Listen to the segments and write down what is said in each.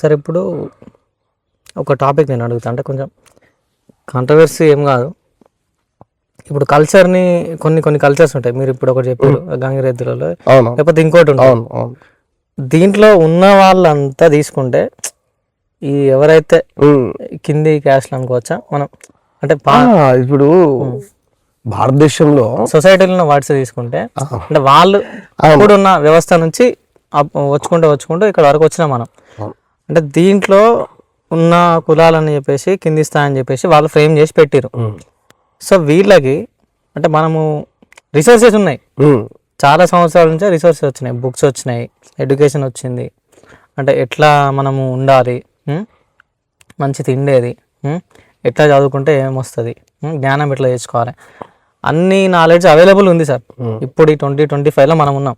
సరే ఇప్పుడు ఒక టాపిక్ నేను అడుగుతా, అంటే కొంచెం కాంట్రవర్సీ ఏం కాదు. ఇప్పుడు కల్చర్ని కొన్ని కల్చర్స్ ఉంటాయి, మీరు ఇప్పుడు ఒకటి చెప్పారు గంగిరెద్దులలో, లేకపోతే ఇంకోటి ఉంటుంది. దీంట్లో ఉన్న వాళ్ళంతా తీసుకుంటే ఈ ఎవరైతే కింది క్యాస్ట్లు అనుకోవచ్చా మనం, అంటే ఇప్పుడు భారతదేశంలో సొసైటీలో వాట్స్ తీసుకుంటే అంటే వాళ్ళు ఇప్పుడున్న వ్యవస్థ నుంచి వచ్చుకుంటూ ఇక్కడ వరకు వచ్చినా మనం, అంటే దీంట్లో ఉన్న కులాలని చెప్పేసి కింది స్థాయి అని చెప్పేసి వాళ్ళు ఫ్రేమ్ చేసి పెట్టిరు. సో వీళ్ళకి అంటే మనము రిసోర్సెస్ ఉన్నాయి, చాలా సంవత్సరాల నుంచే రిసోర్సెస్ వచ్చినాయి, బుక్స్ వచ్చినాయి, ఎడ్యుకేషన్ వచ్చింది, అంటే ఎట్లా మనము ఉండాలి, మంచి తిండేది, ఎట్లా చదువుకుంటే ఏమొస్తుంది, జ్ఞానం ఎట్లా తెచ్చుకోవాలి, అన్ని నాలెడ్జ్ అవైలబుల్ ఉంది సార్. ఇప్పుడు ఈ 2025లో మనం ఉన్నాం.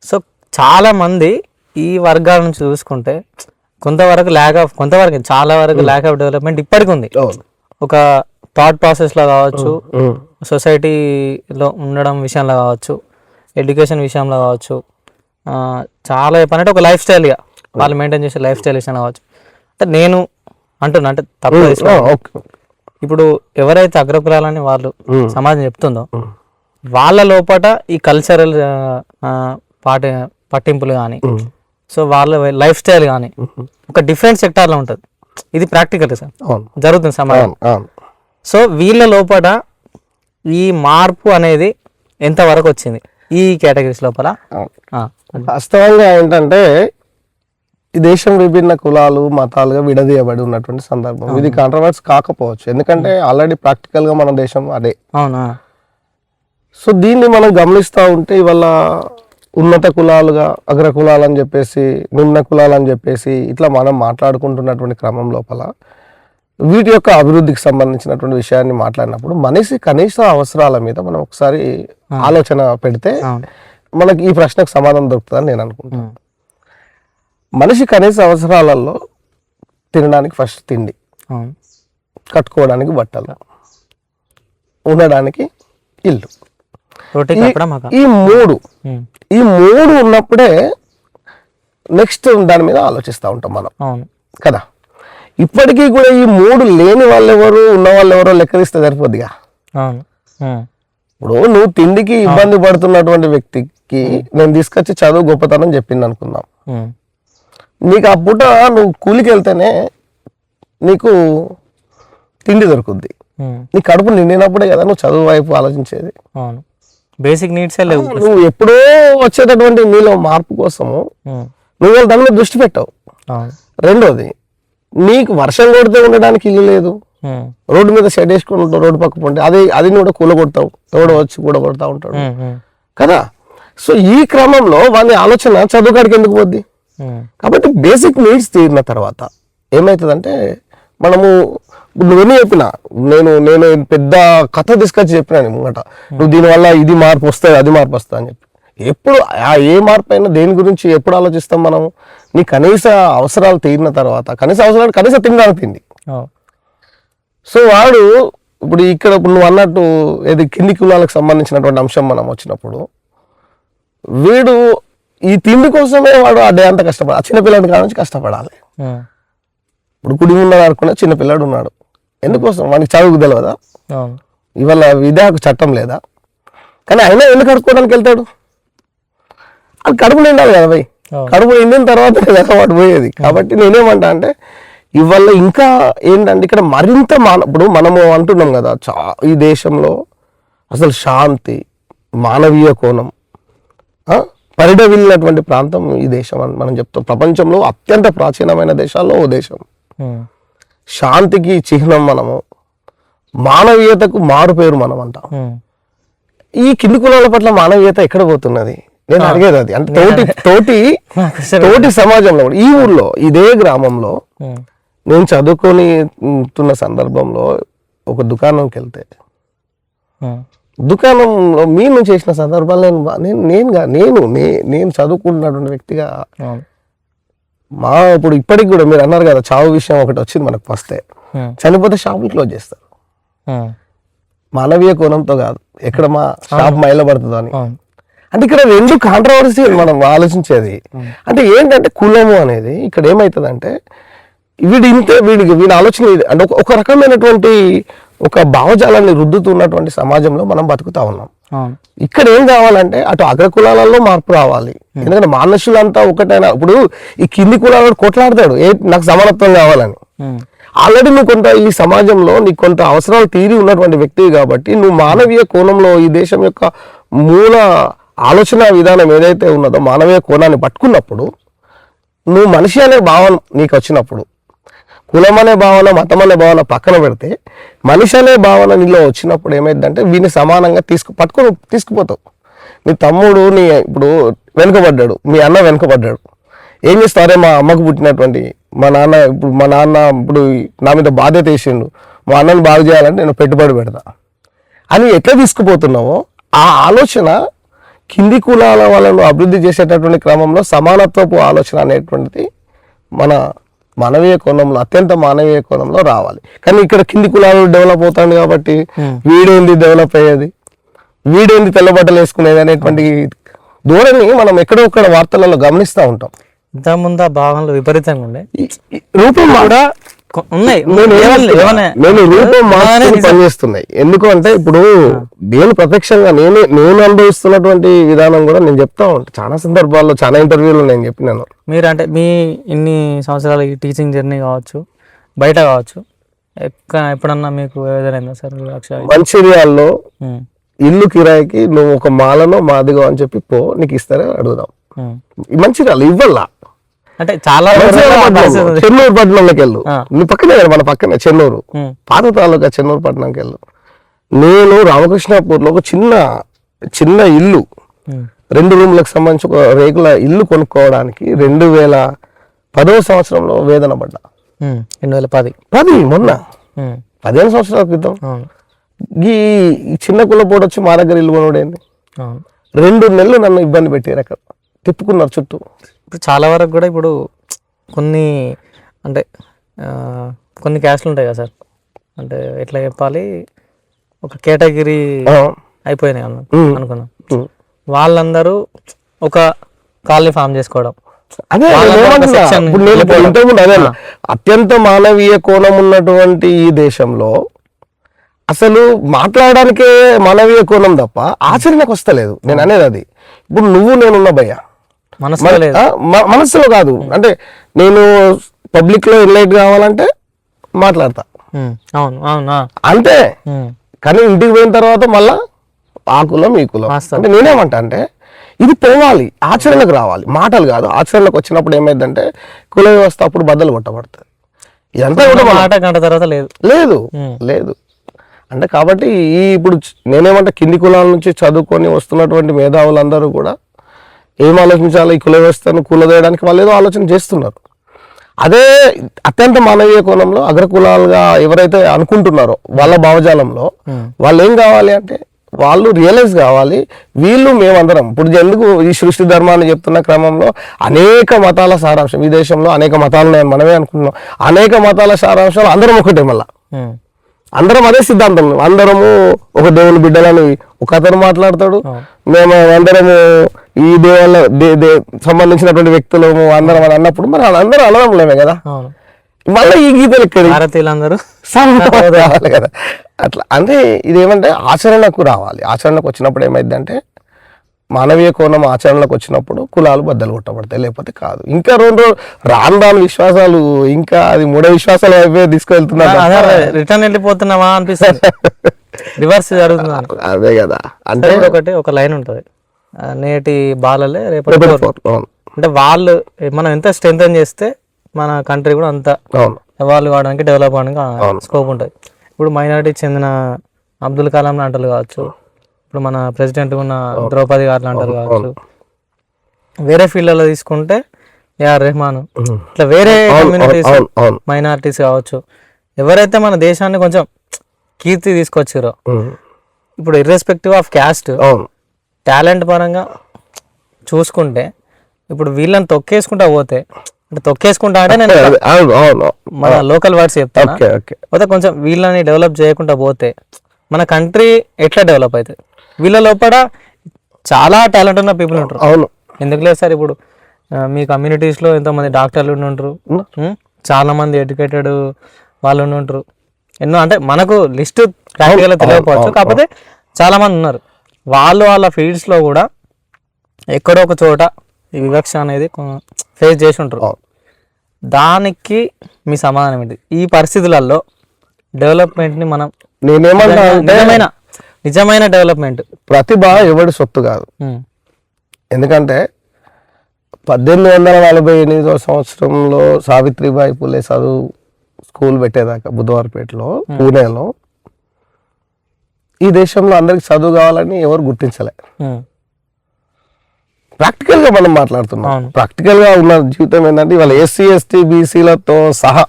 సో చాలా మంది ఈ వర్గాల నుంచి చూసుకుంటే కొంతవరకు చాలా వరకు ల్యాక్ ఆఫ్ డెవలప్మెంట్ ఇప్పటికి ఉంది. ఒక థాట్ ప్రాసెస్లో కావచ్చు, సొసైటీలో ఉండడం విషయంలో కావచ్చు, ఎడ్యుకేషన్ విషయంలో కావచ్చు, చాలా చెప్పాలంటే ఒక లైఫ్ స్టైల్గా వాళ్ళు మెయింటైన్ చేసే లైఫ్ స్టైల్ విషయంలో కావచ్చు. అంటే నేను అంటున్నా, అంటే తప్పు. ఇప్పుడు ఎవరైతే అగ్రకులాలని వాళ్ళు సమాజం చెప్తుందో వాళ్ళ లోపల ఈ కల్చరల్ పట్టింపులు కానీ, సో వాళ్ళ లైఫ్ స్టైల్ కానీ ఒక డిఫరెంట్ సెక్టార్లో ఉంటుంది. ఇది ప్రాక్టికల్ సార్, జరుగుతుంది సమాజం. సో వీళ్ళ లోపల ఈ మార్పు అనేది ఎంతవరకు వచ్చింది ఈ కేటగిరీస్ లోపల? వాస్తవంగా ఏంటంటే ఈ దేశం విభిన్న కులాలు మతాలుగా విడదీయబడి ఉన్నటువంటి సందర్భం. ఇది కాంట్రవర్సీ కాకపోవచ్చు, ఎందుకంటే ఆల్రెడీ ప్రాక్టికల్ గా మన దేశం అదే. అవునా? సో దీన్ని మనం గమనిస్తూ ఉంటే ఇవాళ ఉన్నత కులాలుగా అగ్ర కులాలు అని చెప్పేసి, నిమ్న కులాలు అని చెప్పేసి ఇట్లా మనం మాట్లాడుకుంటున్నటువంటి క్రమం లోపల వీటి యొక్క అభివృద్ధికి సంబంధించినటువంటి విషయాన్ని మాట్లాడినప్పుడు మనిషి కనీస అవసరాల మీద మనం ఒకసారి ఆలోచన పెడితే మనకి ఈ ప్రశ్నకు సమాధానం దొరుకుతుందని నేను అనుకుంటున్నాను. మనిషి కనీస అవసరాలలో తినడానికి ఫస్ట్ తిండి, కట్టుకోవడానికి బట్టలు, ఉండడానికి ఇల్లు, ఈ మూడు ఉన్నప్పుడే నెక్స్ట్ దాని మీద ఆలోచిస్తూ ఉంటాం మనం కదా. ఇప్పటికీ కూడా ఈ మూడు లేని వాళ్ళు ఎవరు, ఉన్న వాళ్ళు ఎవరో లెక్కదిస్తే సరిపోద్దిగా. ఇప్పుడు నువ్వు తిండికి ఇబ్బంది పడుతున్నటువంటి వ్యక్తికి నేను తీసుకొచ్చి చదువు గొప్పతనం చెప్పింది అనుకుందాం. నీకు ఆ పూట నువ్వు కూలికి వెళ్తేనే నీకు తిండి దొరుకుద్ది. నీ కడుపు నిండినప్పుడే కదా నువ్వు చదువు వైపు ఆలోచించేది. బేసిక్ నీడ్స్ నువ్వు ఎప్పుడో వచ్చేటటువంటి నీలో మార్పు కోసము నువ్వు దాని మీద దృష్టి పెట్టావు. రెండోది, నీకు వర్షం కొడితే ఉండడానికి ఇల్లు లేదు, రోడ్డు మీద షెడ్ వేసుకుని ఉంటావు, రోడ్డు పక్క ఉంటే అది కూడా కూలగొడతావు, ఎవడో వచ్చి కూడగొడతా ఉంటాడు కదా. సో ఈ క్రమంలో వాళ్ళ ఆలోచన చదువు కాడికి ఎందుకు పోద్ది? కాబట్టి బేసిక్ నీడ్స్ తీరిన తర్వాత ఏమవుతుందంటే మనము నువ్వెన్ని చెప్పినా నేను పెద్ద కథ తీసుకొచ్చి చెప్పినా ముంగట, నువ్వు దీనివల్ల ఇది మార్పు వస్తుంది అది మార్పు వస్తుంది అని చెప్పి, ఎప్పుడు ఏ మార్పు అయినా దేని గురించి ఎప్పుడు ఆలోచిస్తాం మనము? నీ కనీస అవసరాలు తీరిన తర్వాత, కనీస తినడానికి తిండి. సో వాడు ఇప్పుడు నువ్వు అన్నట్టు ఏది కింది కులాలకు సంబంధించినటువంటి అంశం మనం వచ్చినప్పుడు, వీడు ఈ తిండి కోసమే వాడు ఆ డే అంతా కష్టపడాలి. ఆ చిన్నపిల్లడి కాడ నుంచి కష్టపడాలి. ఇప్పుడు గుడి ఉన్నాడు అనుకునే చిన్నపిల్లాడు ఉన్నాడు, ఎందుకోసం? వానికి చదువుకు తెలియదా? ఇవాళ విద్యకు చట్టం లేదా? కానీ అయినా ఎందుకు కడుక్కోవడానికి వెళ్తాడు? అది కడుపు నిండాలి కదా భయ్, కడుపు నిండిన తర్వాత కదా వాడు పోయేది. కాబట్టి నేనేమంటా అంటే ఇవాళ ఇంకా ఏంటంటే ఇక్కడ మరింత ఇప్పుడు మనము అంటున్నాం కదా, ఈ దేశంలో అసలు శాంతి, మానవీయ కోణం పరిడవిల్లినటువంటి ప్రాంతం ఈ దేశం అని మనం చెప్తాం. ప్రపంచంలో అత్యంత ప్రాచీనమైన దేశాల్లో ఓ దేశం. శాంతికి చిహ్నం మనము, మానవీయతకు మారు పేరు మనం అంటాం. ఈ కింది కులాల పట్ల మానవీయత ఎక్కడ పోతున్నది నేను అడిగేది అది. అంటే తోటి సమాజంలో ఈ ఊర్లో ఇదే గ్రామంలో నేను చదువుకొనితున్న సందర్భంలో ఒక దుకాణంకి వెళ్తే దుకాణంలో మీరు చేసిన సందర్భాలు నేను చదువుకుంటున్నటువంటి వ్యక్తిగా ఇప్పుడు ఇప్పటికి కూడా మీరు అన్నారు కదా చావు విషయం ఒకటి వచ్చింది మనకు. వస్తే చనిపోతే షాపులు క్లోజ్ చేస్తారు, మానవీయ కోణంతో కాదు, ఎక్కడ మా షాప్ మైల పడుతుందో అని. అంటే ఇక్కడ రెండు కాంట్రవర్సీ మనం ఆలోచించేది. అంటే ఏంటంటే కులము అనేది ఇక్కడ ఏమవుతుందంటే వీడి ఆలోచన అంటే ఒక రకమైనటువంటి ఒక భావజాలాన్ని రుద్దుతున్నటువంటి సమాజంలో మనం బతుకుతా ఉన్నాం. ఇక్కడ ఏం కావాలంటే అటు అగ్రకులాలలో మార్పు రావాలి. ఎందుకంటే మనుషులంతా ఒకటైనా ఇప్పుడు ఈ కింది కులాలను కొట్లాడతాడు నాకు సమానత్వం కావాలని. ఆల్రెడీ నువ్వు కొంత ఈ సమాజంలో నీకు కొంత అవసరాలు తీరి ఉన్నటువంటి వ్యక్తివి కాబట్టి నువ్వు మానవీయ కోణంలో ఈ దేశం యొక్క మూల ఆలోచన విధానం ఏదైతే ఉన్నదో మానవీయ కోణాన్ని పట్టుకున్నప్పుడు నువ్వు మనిషి అనే భావన నీకు వచ్చినప్పుడు కులం అనే భావన మతం అనే భావన పక్కన పెడితే మనిషి అనే భావన నీలో వచ్చినప్పుడు ఏమైందంటే వీని సమానంగా తీసుకుపోతావు. మీ తమ్ముడు ఇప్పుడు వెనుకబడ్డాడు, మీ అన్న వెనుకబడ్డాడు, ఏం చేస్తారే మా అమ్మకు పుట్టినటువంటి మా నాన్న ఇప్పుడు నా మీద బాధ్యత వేసిండు, మా అన్నను బాగు చేయాలంటే నేను పెట్టుబడి పెడతా అని ఎట్లా తీసుకుపోతున్నావో ఆ ఆలోచన కింది కులాల వాళ్ళను అభివృద్ధి చేసేటటువంటి క్రమంలో సమానత్వపు ఆలోచన అనేటువంటిది మన మానవీయ కోణంలో అత్యంత మానవీయ కోణంలో రావాలి. కానీ ఇక్కడ కింది కులాలు డెవలప్ అవుతాడు కాబట్టి వీడేంది డెవలప్ అయ్యేది, వీడేంది తెల్లబట్టలు వేసుకునేది అనేటువంటి ధోరణి మనం ఎక్కడో ఒక్కడ వార్తలలో గమనిస్తూ ఉంటాం. ఇంతకుముందు ఆ భావనలు విపరీతంగా ఉండే రూపం కూడా ఉన్నాయి, నేను రూపం మార్చుకుని పనిచేస్తున్నాయి. ఎందుకంటే ఇప్పుడు నేను ప్రత్యక్షంగా నేను అనుభవిస్తున్నటువంటి విధానం కూడా నేను చెప్తా ఉంటాను. చాలా సందర్భాల్లో చాలా ఇంటర్వ్యూలు నేను చెప్పినాను. మీరు అంటే మీ ఇన్ని సంవత్సరాల ఈ టీచింగ్ జర్నీ కావచ్చు, బయట కావచ్చు, ఎప్పుడన్నా మీకు ఎదురైందా సార్? మంచిర్యాలలో ఇల్లు కిరాయికి నువ్వు ఒక మాలను మాదిగో అని చెప్పి నీకు ఇస్తారా అడుగుదాం. మంచిర్యాల ఇవ్వాల అంటే చాలా చెన్నూరు పట్టణంలోకి వెళ్ళు, నీ పక్కనే మన పక్కనే చెన్నూరు పాత తాలూకా చెన్నూరు పట్టణంకి వెళ్ళు. నేను రామకృష్ణాపూర్లో ఒక చిన్న ఇల్లు 2 రూమ్లకు సంబంధించి ఒక రేకుల ఇల్లు కొనుక్కోవడానికి 2010వ సంవత్సరంలో వేదన పడ్డా. 2010 మొన్న 15 సంవత్సరాల క్రితం ఈ చిన్న కులపోటు వచ్చి మా దగ్గర ఇల్లు కొనడేంది. 2 నెలలు నన్ను ఇబ్బంది పెట్టారు, అక్కడ తిప్పుకున్నారు చుట్టూ. ఇప్పుడు చాలా వరకు కూడా ఇప్పుడు కొన్ని అంటే కొన్ని క్యాస్ట్లు ఉంటాయి కదా సార్, అంటే ఎట్లా చెప్పాలి, ఒక కేటగిరీ అయిపోయినాయి అనుకున్నాం. వాళ్ళందరూ ఒక కాలనీ ఫామ్ చేసుకోవడం, అత్యంత మానవీయ కోణం ఉన్నటువంటి ఈ దేశంలో అసలు మాట్లాడడానికే మానవీయ కోణం తప్ప ఆచరణకు వస్తలేదు. నేను అనేది అది. ఇప్పుడు నేనున్న భయ్య మనసులో కాదు, అంటే నేను పబ్లిక్ లో ఎన్లైట్ కావాలంటే మాట్లాడతా అంతే. కానీ ఇంటికి పోయిన తర్వాత మళ్ళా ఆ కులం ఈ కులం అంటే నేనేమంటా అంటే ఇది పోవాలి, ఆచరణకు రావాలి, మాటలు కాదు. ఆచరణకు వచ్చినప్పుడు ఏమైందంటే కుల వ్యవస్థ అప్పుడు బద్దలు కొట్టబడుతుంది. ఇదంతా కూడా మాట గంట తర్వాత లేదు లేదు అంటే కాబట్టి ఇప్పుడు నేనేమంటే కింది కులాల నుంచి చదువుకొని వస్తున్నటువంటి మేధావులందరూ కూడా ఏం ఆలోచించాలి, ఈ కుల వ్యవస్థను కూలదేయడానికి వాళ్ళు ఏదో ఆలోచన చేస్తున్నారు. అదే అత్యంత మానవీయ కోణంలో అగ్రకులాలుగా ఎవరైతే అనుకుంటున్నారో వాళ్ళ భావజాలంలో వాళ్ళు ఏం కావాలి అంటే వాళ్ళు రియలైజ్ కావాలి, వీళ్ళు మేమందరం ఇప్పుడు ఎందుకు ఈ సృష్టి ధర్మాన్ని చెప్తున్న క్రమంలో అనేక మతాల సారాంశం, ఈ దేశంలో అనేక మతాలు ఉన్నాయని మనమే అనుకుంటున్నాం. అనేక మతాల సారాంశాలు అందరం ఒకటే, మళ్ళా అందరం అదే సిద్ధాంతం. అందరము ఒక దేవుని బిడ్డలని ఒక అతను మాట్లాడతాడు, మేము అందరము ఈ దేవాల సంబంధించినటువంటి వ్యక్తులము అందరం అని అన్నప్పుడు మరి అందరూ అనడంలేమే కదా. మళ్ళీ ఈ గీతలు ఇక్కడ రావాలి కదా. అట్లా అంటే ఇదేమంటే ఆచరణకు రావాలి. ఆచరణకు వచ్చినప్పుడు ఏమైందంటే మానవీయ కోణం ఆచరణకు వచ్చినప్పుడు కులాలు బద్దలు కొట్టబడతాయి, లేకపోతే కాదు. ఇంకా రాను విశ్వాసాలు ఇంకా అది మూఢ విశ్వాసాలు అయిపోయి తీసుకువెళ్తున్నారు, రిటర్న్ వెళ్ళిపోతున్నావా అనిపిస్తుంది, రివర్స్ జరుగుతుంది. అదే కదా. అంటే ఒక లైన్ ఉంటుంది, నేటి బాలలే రేపటి. అంటే వాళ్ళు మనం ఎంత స్ట్రెంథెన్ చేస్తే మన కంట్రీ కూడా అంత ఎవాల్వ్ కావడానికి డెవలప్ అవడానికి స్కోప్ ఉంటుంది. ఇప్పుడు మైనారిటీకి చెందిన అబ్దుల్ కలాం లాంటి కావచ్చు, ఇప్పుడు మన ప్రెసిడెంట్ ఉన్న ద్రౌపది గారు లాంటి కావచ్చు, వేరే ఫీల్డ్లో తీసుకుంటే ఏఆర్ రెహమాన్, ఇట్లా వేరే కమ్యూనిటీస్ మైనారిటీస్ కావచ్చు, ఎవరైతే మన దేశాన్ని కొంచెం కీర్తి తీసుకొచ్చారో, ఇప్పుడు ఇర్రెస్పెక్టివ్ ఆఫ్ క్యాస్ట్ టాలెంట్ పరంగా చూసుకుంటే ఇప్పుడు వీళ్ళని తొక్కేసుకుంటా పోతే, అంటే తొక్కేసుకుంటా అంటే నేను మన లోకల్ వర్డ్స్ చెప్తాను, పోతే కొంచెం వీళ్ళని డెవలప్ చేయకుండా పోతే మన కంట్రీ ఎట్లా డెవలప్ అవుతుంది? వీళ్ళ లోపల చాలా టాలెంట్ ఉన్న పీపుల్ ఉంటారు. అవును, ఎందుకు లేదు సార్, ఇప్పుడు మీ కమ్యూనిటీస్లో ఎంతోమంది డాక్టర్లు ఉంటారు, చాలా మంది ఎడ్యుకేటెడ్ వాళ్ళు ఉంటారు, ఎన్నో. అంటే మనకు లిస్ట్ ప్రాక్టికల్గా తెలియకపోవచ్చు, కాకపోతే చాలా మంది ఉన్నారు. వాళ్ళ ఫీల్డ్స్లో కూడా ఎక్కడో ఒక చోట ఈ వివక్ష అనేది ఫేస్ చేసి ఉంటారు. దానికి మీ సమాధానం ఏంటి? ఈ పరిస్థితులలో డెవలప్మెంట్ని మనం నేనేమంటా నిజమైన డెవలప్మెంట్, ప్రతిభ ఎవడి సొత్తు కాదు. ఎందుకంటే 1848 సంవత్సరంలో సావిత్రిబాయి పూలే చదువు స్కూల్ పెట్టేదాకా బుధవారపేటలో, పూణేలో ఈ దేశంలో అందరికి చదువు కావాలని ఎవరు గుర్తించలే. ప్రాక్టికల్ గా మనం మాట్లాడుతున్నాం. ప్రాక్టికల్ గా ఉన్న జీవితం ఏంటంటే ఇవాళ ఎస్సీ ఎస్టీ బీసీలతో సహా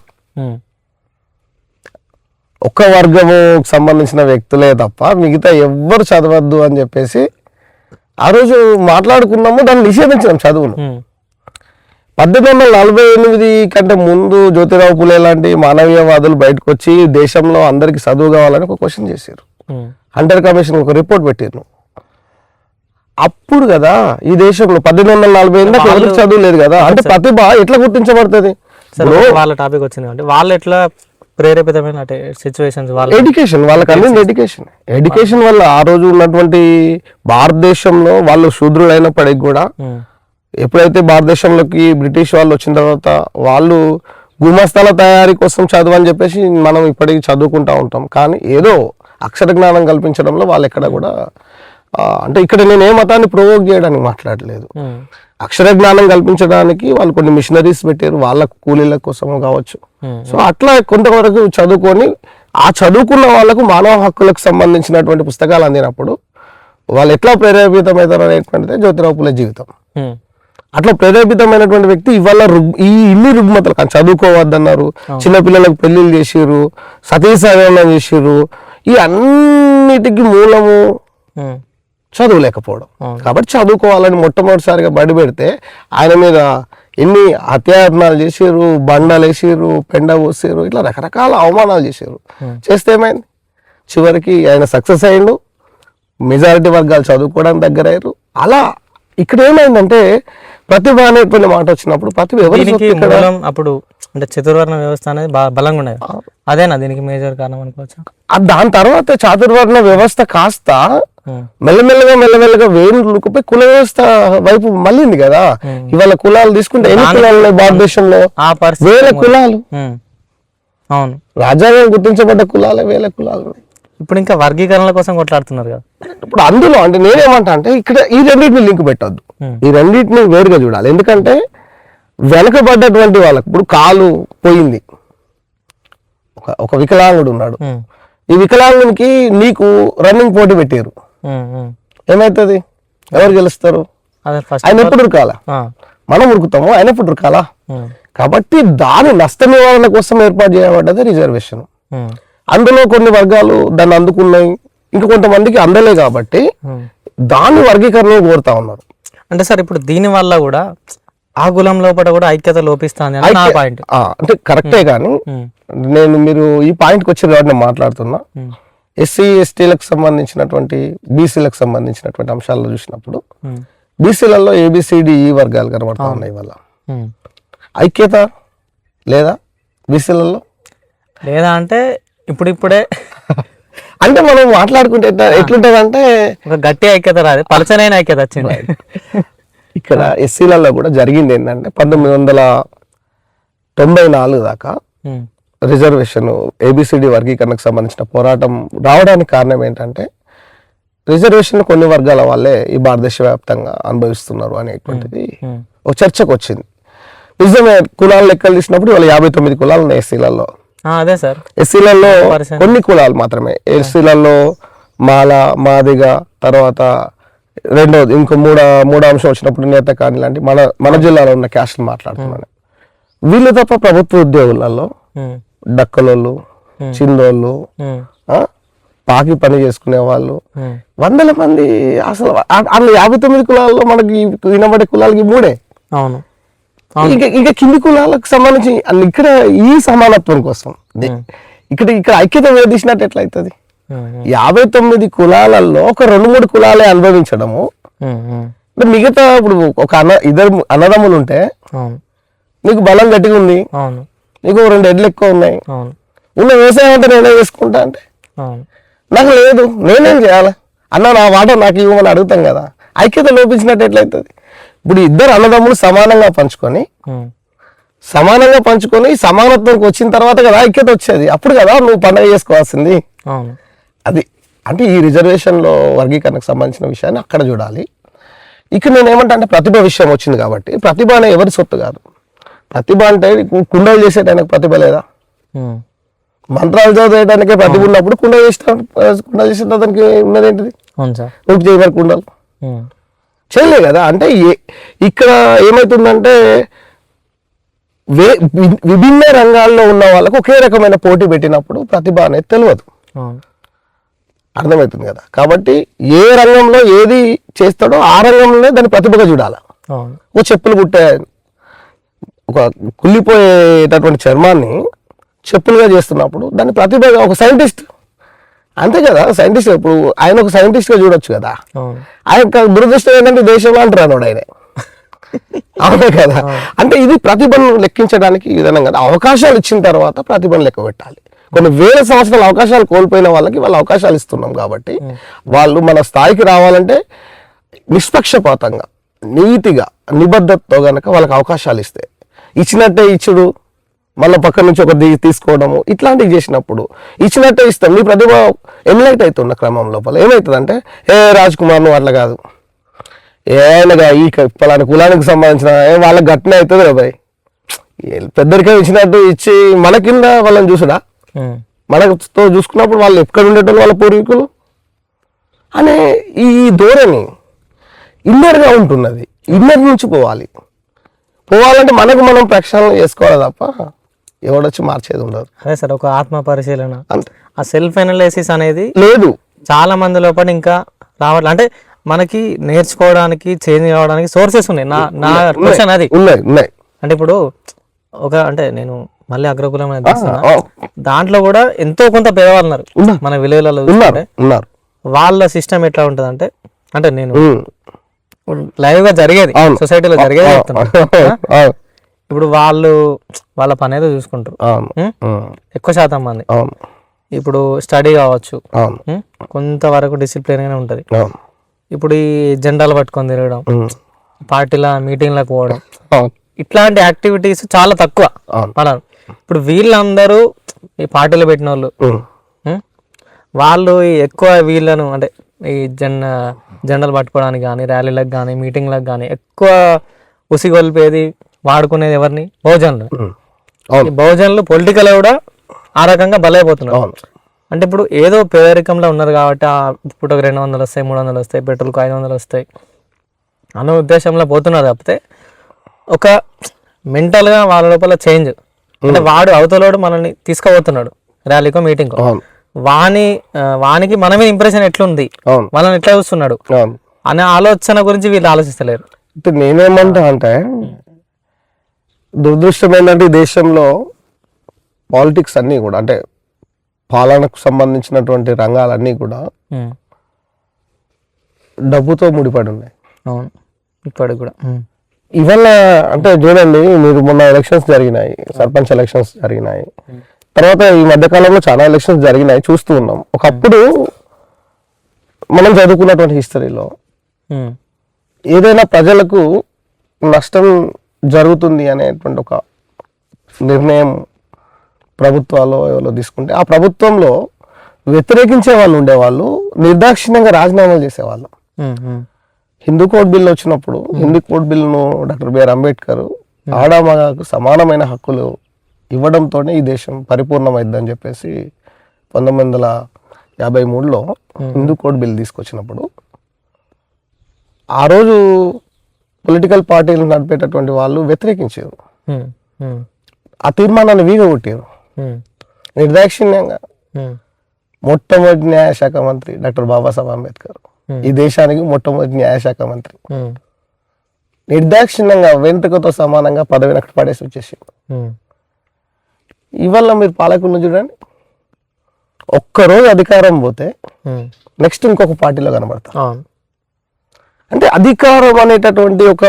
ఒక్క వర్గము సంబంధించిన వ్యక్తులే తప్ప మిగతా ఎవ్వరు చదవద్దు అని చెప్పేసి ఆ రోజు మాట్లాడుకున్నాము, దాన్ని నిషేధించినాం చదువును. 1848 కంటే ముందు జ్యోతిరావు పూలే లాంటి మానవీయవాదులు బయటకు వచ్చి దేశంలో అందరికి చదువు కావాలని ఒక క్వశ్చన్ చేశారు. హంటర్ కమిషన్ ఒక రిపోర్ట్ పెట్టారు. అప్పుడు కదా ఈ దేశంలో 1848 ఎవరికి చదువు లేదు కదా. అంటే ప్రతిభ ఎట్లా గుర్తించబడుతుంది? వాళ్ళ టాపిక్ వచ్చింది అంటే వాళ్ళు ఎట్లా ప్రేరేపితమైన సిచ్యువేషన్స్, ఎడ్యుకేషన్, వాళ్ళకి అందింది ఎడ్యుకేషన్ వల్ల ఆ రోజు ఉన్నటువంటి భారతదేశంలో వాళ్ళు శూద్రులు అయినప్పటికీ కూడా ఎప్పుడైతే భారతదేశంలోకి బ్రిటిష్ వాళ్ళు వచ్చిన తర్వాత వాళ్ళు గుమస్తాల తయారీ కోసం చదువు అని చెప్పేసి మనం ఇప్పటికీ చదువుకుంటా ఉంటాం. కానీ ఏదో అక్షర జ్ఞానం కల్పించడంలో వాళ్ళు ఎక్కడ కూడా అంటే ఇక్కడ నేను ఏ మతాన్ని ప్రొవోక్ చేయడానికి మాట్లాడలేదు. అక్షర జ్ఞానం కల్పించడానికి వాళ్ళు కొన్ని మిషనరీస్ పెట్టారు, వాళ్ళ కూలీల కోసం కావచ్చు. సో అట్లా కొంతవరకు చదువుకొని ఆ చదువుకున్న వాళ్ళకు మానవ హక్కులకు సంబంధించినటువంటి పుస్తకాలు అందినప్పుడు వాళ్ళు ఎట్లా ప్రేరేపితమవుతారు అనేటువంటిదే జ్యోతిరావు పూలే జీవితం. అట్లా ప్రేరేపితమైనటువంటి వ్యక్తి ఇవాళ ఈ ఇన్ని రుగ్మతలు కానీ చదువుకోవద్దన్నారు, చిన్నపిల్లలకు పెళ్లిళ్ళు చేసిర్రు, సతీ సహగమనం చేసిర్రు. ఈ అన్నిటికీ మూలము చదువు లేకపోవడం. కాబట్టి చదువుకోవాలని మొట్టమొదటిసారిగా బడి పెడితే ఆయన మీద ఎన్ని అత్యాయత్నాలు చేసారు, బండలు వేసారు, పెండ పోసారు, ఇట్లా రకరకాల అవమానాలు చేశారు. చేస్తే ఏమైంది? చివరికి ఆయన సక్సెస్ అయ్యిండు, మెజారిటీ వర్గాలు చదువుకోవడానికి దగ్గర అయ్యారు. అలా ఇక్కడ ఏమైందంటే ప్రతిభ అనేటువంటి మాట వచ్చినప్పుడు ప్రతిభ ఎవరు అప్పుడు అంటే చతుర్వర్ణ వ్యవస్థ అనేది బలంగా ఉండేది. అదేనా దీనికి మేజర్ కారణం అనుకోవచ్చు? దాని తర్వాత చాతుర్వర్ణ వ్యవస్థ కాస్త మెల్లమెల్లగా వేరుకుపోయి కుల వ్యవస్థ వైపు మళ్ళీంది కదా. ఇవాళ కులాలు తీసుకుంటే ఎన్ని కులాలు ఉన్నాయి భారతదేశంలో? వేల కులాలు. అవును, రాజ్యాంగం గుర్తించబడ్డ కులాలే వేల కులాలు ఉన్నాయి. ఇప్పుడు ఇంకా వర్గీకరణ కోసం కొట్లాడుతున్నారు కదా. ఇప్పుడు అందులో అంటే నేనేమంటా అంటే ఇక్కడ ఈ రెండింటిని లింక్ పెట్టద్దు, ఈ రెండింటిని వేరుగా చూడాలి. ఎందుకంటే వెనకబడ్డటువంటి వాళ్ళకి ఇప్పుడు కాలు పోయింది, ఒక వికలాంగుడు ఉన్నాడు. ఈ వికలాంగునికి నీకు రన్నింగ్ పోటీ పెట్టారు, ఏమైతుంది? ఎవరు గెలుస్తారు? ఆయన ఎప్పుడు ఉరకాలా? మనం ఉరుకుతాము, ఆయన ఎప్పుడు ఉరకాలా? కాబట్టి దాని నష్ట నివారణ కోసం ఏర్పాటు చేయబడ్డది రిజర్వేషన్. అందులో కొన్ని వర్గాలు దాన్ని అందుకున్నాయి, ఇంకా కొంతమందికి అందలే. కాబట్టి దాని వర్గీకరణ కోరుతా ఉన్నారు. అంటే సార్ ఇప్పుడు దీని వల్ల కూడా ఆ కులం లోపల కూడా ఐక్యత లోపిస్తుంది అంటే కరెక్టే. కానీ మీరు ఈ పాయింట్కి వచ్చారు కాబట్టి నేను మాట్లాడుతున్నా. ఎస్సీ ఎస్టీలకు సంబంధించినటువంటి బీసీలకు సంబంధించినటువంటి అంశాల్లో చూసినప్పుడు బీసీలలో ఏబిసిడిఈ వర్గాలు కనబడతా ఉన్నాయి. వల్ల ఐక్యత లేదా బీసీలలో లేదా అంటే ఇప్పుడిప్పుడే అంటే మనం మాట్లాడుకుంటే ఎట్లుంటది అంటే ఒక గట్టి ఐక్యత రాదు, పలచనైన ఐక్యత వచ్చింది. ఇక్కడ ఎస్సీలలో కూడా జరిగింది ఏంటంటే 1994 దాకా రిజర్వేషన్ ఏబిసిడి వర్గీకరణకు సంబంధించిన పోరాటం రావడానికి కారణం ఏంటంటే రిజర్వేషన్ కొన్ని వర్గాల వాళ్ళే ఈ భారతదేశ వ్యాప్తంగా అనుభవిస్తున్నారు అనేటువంటిది ఒక చర్చకు వచ్చింది. నిజమే, కులాల లెక్కలు తీసినప్పుడు ఇవాళ 59 కులాలు ఉన్నాయి ఎస్సీలలో. అదే సార్, ఎస్సీలలో కొన్ని కులాలు మాత్రమే. ఎస్సీలలో మాల, మాదిగ, తర్వాత రెండోది ఇంకో మూడో అంశం వచ్చినప్పుడు నేత కాని లాంటి మన జిల్లాలో ఉన్న క్యాస్ట్లు మాట్లాడుతున్నాను. వీళ్ళు తప్ప ప్రభుత్వ ఉద్యోగులలో డక్కలోళ్ళు, చిందోళ్ళు, పాకి పని చేసుకునే వాళ్ళు వందల మంది. అసలు అందులో 59 కులాల్లో మనకి వినబడే కులాలకి 3. అవును, ఇంకా కింది కులాలకు సంబంధించి ఇక్కడ ఈ సమానత్వం కోసం ఇక్కడ ఐక్యత వేధించినట్టు ఎట్లయితుంది? 59 కులాలలో ఒక 2-3 కులాలే అనుభవించడము, అంటే మిగతా ఇప్పుడు ఒక ఇద్దరు అన్నదమ్ములు ఉంటే అవును నీకు బలం గట్టిగా ఉంది, అవును నీకు 2 ఎడ్లు ఎక్కువ ఉన్నాయి, అవును ఉన్న వ్యవసాయం అంతా నేనే చేసుకుంటా అంటే అవును నాకు లేదు, నేనేం చేయాలి అన్న, నా వాట నాకు ఇవ్వమని అడుగుతాం కదా. ఐక్యత లోపించినట్టు ఎట్లయితుంది? ఇప్పుడు ఇద్దరు అన్నదమ్ములు సమానంగా పంచుకొని సమానత్వంకి వచ్చిన తర్వాత కదా ఐక్యత వచ్చేది. అప్పుడు కదా నువ్వు పండుగ చేసుకోవాల్సింది. అవును అది అంటే ఈ రిజర్వేషన్లో వర్గీకరణకు సంబంధించిన విషయాన్ని అక్కడ చూడాలి. ఇక్కడ నేను ఏమంటా అంటే ప్రతిభ విషయం వచ్చింది కాబట్టి, ప్రతిభ అనే ఎవరి సొత్తు కాదు. ప్రతిభ అంటే కుండలు చేసేటానికి ప్రతిభ లేదా? మంత్రాలు చదివేయడానికే ప్రతిభ ఉన్నప్పుడు కుండ చేసిన దానికి ఉన్నది ఏంటిది? నువ్వు చేయగల కుండలు చేయలే కదా. అంటే ఇక్కడ ఏమవుతుందంటే విభిన్న రంగాల్లో ఉన్న వాళ్ళకు ఒకే రకమైన పోటీ పెట్టినప్పుడు ప్రతిభ అనేది తెలియదు. అర్థమవుతుంది కదా. కాబట్టి ఏ రంగంలో ఏది చేస్తాడో ఆ రంగంలోనే దాన్ని ప్రతిభగా చూడాలి. ఓ చెప్పులు కుట్టే ఒక కుళ్ళిపోయేటటువంటి చర్మాన్ని చెప్పులుగా చేస్తున్నప్పుడు దాన్ని ప్రతిభగా ఒక సైంటిస్ట్, అంతే కదా. సైంటిస్ట్ ఇప్పుడు ఆయన ఒక సైంటిస్ట్గా చూడొచ్చు కదా. ఆయన దురదృష్టం ఏంటంటే దేశంలో అంటారు ఆయన, అవునే కదా. అంటే ఇది ప్రతిభను లెక్కించడానికి విధానం కదా. అవకాశాలు ఇచ్చిన తర్వాత ప్రతిభను లెక్క పెట్టాలి. కొన్ని వేల సంవత్సరాల అవకాశాలు కోల్పోయిన వాళ్ళకి వాళ్ళు అవకాశాలు ఇస్తున్నాం కాబట్టి వాళ్ళు మన స్థాయికి రావాలంటే నిష్పక్షపాతంగా, నీతిగా, నిబద్ధతతో గనక వాళ్ళకి అవకాశాలు ఇస్తే, ఇచ్చినట్టే ఇచ్చుడు, మళ్ళీ పక్క నుంచి ఒక తీసుకోవడము, ఇట్లాంటివి చేసినప్పుడు ఇచ్చినట్టే ఇస్తాం. నీ ప్రతిభ ఎమ్లైట్ అవుతున్న క్రమం లోపల ఏమవుతుందంటే, రాజ్ కుమార్ నువ్వు అట్లా కాదు, ఏనగా ఈ పలానా కులానికి సంబంధించిన వాళ్ళకి గట్టిన అవుతుంది రా భయ్, పెద్దరికం ఇచ్చినట్టు ఇచ్చి మన కింద వాళ్ళని చూసుడా, మనతో చూసుకున్నప్పుడు వాళ్ళు ఎక్కడ ఉండేటోళ్ళు వాళ్ళ పూర్వీకులు అనే ఈ ధోరణి ఇన్నర్గా ఉంటున్నది. ఇన్నర్ నుంచి పోవాలంటే మనకు మనం ప్రక్షాళన చేసుకోవాలి తప్ప ఎవడొచ్చి మార్చేది ఉండదు. అదే సార్, ఒక ఆత్మ పరిశీలన, ఆ సెల్ఫ్ ఎనాలిసిస్ అనేది లేదు చాలా మంది లోపల ఇంకా రావట్లేదు. అంటే మనకి నేర్చుకోవడానికి, చేంజ్ కావడానికి సోర్సెస్ ఉన్నాయి. నా క్వశ్చన్ అది ఉన్నాయి. అంటే ఇప్పుడు అంటే నేను మళ్ళీ అగ్రకులం దాంట్లో కూడా ఎంతో కొంత పేదవాళ్ళు ఉన్నారు మన విలేజ్లలో ఉన్నారు. వాళ్ళ సిస్టమ్ ఎట్లా ఉంటుంది అంటే నేను లైవ్ గా జరిగేది, సొసైటీలో జరిగేది ఇప్పుడు వాళ్ళ పని ఏదో చూసుకుంటారు ఎక్కువ శాతం మంది. ఇప్పుడు స్టడీ కావచ్చు, కొంతవరకు డిసిప్లిన్ గానే ఉంటది. ఇప్పుడు ఈ జెండాలు పట్టుకొని తిరగడం, పార్టీల మీటింగ్లకు పోవడం, ఇట్లాంటి యాక్టివిటీస్ చాలా తక్కువ. ఇప్పుడు వీళ్ళందరూ ఈ పార్టీలు పెట్టిన వాళ్ళు ఎక్కువ వీళ్ళను అంటే ఈ జెండాలు పట్టుకోవడానికి కానీ, ర్యాలీలకు కానీ, మీటింగ్లకు కానీ ఎక్కువ ఉసిగొల్పేది, వాడుకునేది ఎవరిని? బహుజనులు. ఈ బహుజనులు పొలిటికల్ కూడా ఆ రకంగా బలైపోతున్నారు. అంటే ఇప్పుడు ఏదో పేదరికంలో ఉన్నారు కాబట్టి ఇప్పుడు 200 వస్తాయి, 300 వస్తాయి, పెట్రోల్కు 500 వస్తాయి అనే ఉద్దేశంలో పోతున్నారు తప్పితే ఒక మెంటల్గా వాళ్ళ లోపల చేంజ్, అంటే వాడు అవతలోడు మనల్ని తీసుకుపోతున్నాడు ర్యాలీకో మీటింగ్కో, వానికి మనమే ఇంప్రెషన్ ఎట్లుంది, వాళ్ళని ఎట్లా చూస్తున్నాడు అనే ఆలోచన గురించి వీళ్ళు ఆలోచిస్తలేరు. నేనేమంటా అంటే దురదృష్టం ఏంటంటే ఈ దేశంలో పాలిటిక్స్ అన్నీ కూడా, అంటే పాలనకు సంబంధించినటువంటి రంగాలన్నీ కూడా డబ్బుతో ముడిపడి ఉన్నాయి. అవును, ఇప్పటికి కూడా. ఇవాళ అంటే చూడండి, మీరు మొన్న ఎలక్షన్స్ జరిగినాయి, సర్పంచ్ ఎలక్షన్స్ జరిగినాయి, తర్వాత ఈ మధ్యకాలంలో చాలా ఎలక్షన్స్ జరిగినాయి, చూస్తూ ఉన్నాం. ఒకప్పుడు మనం చదువుకున్నటువంటి హిస్టరీలో ఏదైనా ప్రజలకు నష్టం జరుగుతుంది అనేటువంటి ఒక నిర్ణయం ప్రభుత్వాలు ఎవరో తీసుకుంటే ఆ ప్రభుత్వంలో వ్యతిరేకించే వాళ్ళు ఉండేవాళ్ళు, నిర్దాక్షిణ్యంగా రాజీనామాలు చేసేవాళ్ళు. హిందూ కోడ్ బిల్లు వచ్చినప్పుడు హిందూ కోడ్ బిల్లును డాక్టర్ బిఆర్ అంబేద్కర్ ఆడమగకు సమానమైన హక్కులు ఇవ్వడంతోనే ఈ దేశం పరిపూర్ణమైందని చెప్పేసి 1953లో హిందూ కోడ్ బిల్ తీసుకొచ్చినప్పుడు ఆ రోజు పొలిటికల్ పార్టీలు నడిపేటటువంటి వాళ్ళు వ్యతిరేకించారు. ఆ తీర్మానాన్ని వీగగొట్టారు నిర్దాక్షిణ్యంగా. మొట్టమొదటి న్యాయశాఖ మంత్రి డాక్టర్ బాబాసాహెబ్ అంబేద్కర్, ఈ దేశానికి మొట్టమొదటి న్యాయశాఖ మంత్రి, నిర్దాక్షిణ్యంగా వెంట్రుకతో సమానంగా పదవిని అక్కడ పడేసి వచ్చేసి. ఇవాళ మీరు పాలకులను చూడండి, ఒక్కరోజు అధికారం పోతే నెక్స్ట్ ఇంకొక పార్టీలో కనబడతారు. అంటే అధికారం అనేటటువంటి ఒక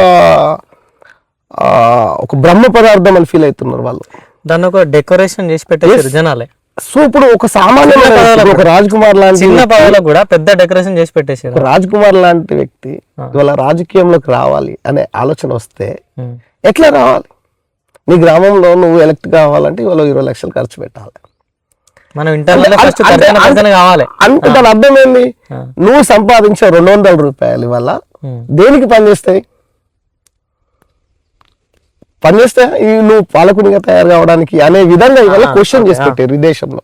బ్రహ్మ పదార్థం అని ఫీల్ అవుతున్నారు వాళ్ళు. దాన్ని ఒక డెకరేషన్ చేసి పెట్టేసారు జనాలే. సో ఇప్పుడు ఒక సామాన్య ఒక రాజ్ కుమార్ లాంటి చిన్న పదవులకు కూడా పెద్ద డెకరేషన్ చేసి పెట్టేసారు. రాజ్ కుమార్ లాంటి వ్యక్తి ఇవాళ రాజకీయంలోకి రావాలి అనే ఆలోచన వస్తే ఎట్లా రావాలి? నీ గ్రామంలో నువ్వు ఎలక్ట్ కావాలంటే ఇవాళ 20 లక్షలు ఖర్చు పెట్టాలి. మనం ఇంటర్నల్ కావాలి అంటే దాని అర్థం ఏంది? నువ్వు సంపాదించే 200 రూపాయలు ఇవాళ దేనికి పనిచేస్తాయి? నువ్వు పాలకునిగా తయారు కావడానికి అనే విధంగా ఇవాళ క్వశ్చన్ చేసి పెట్టారు ఈ దేశంలో.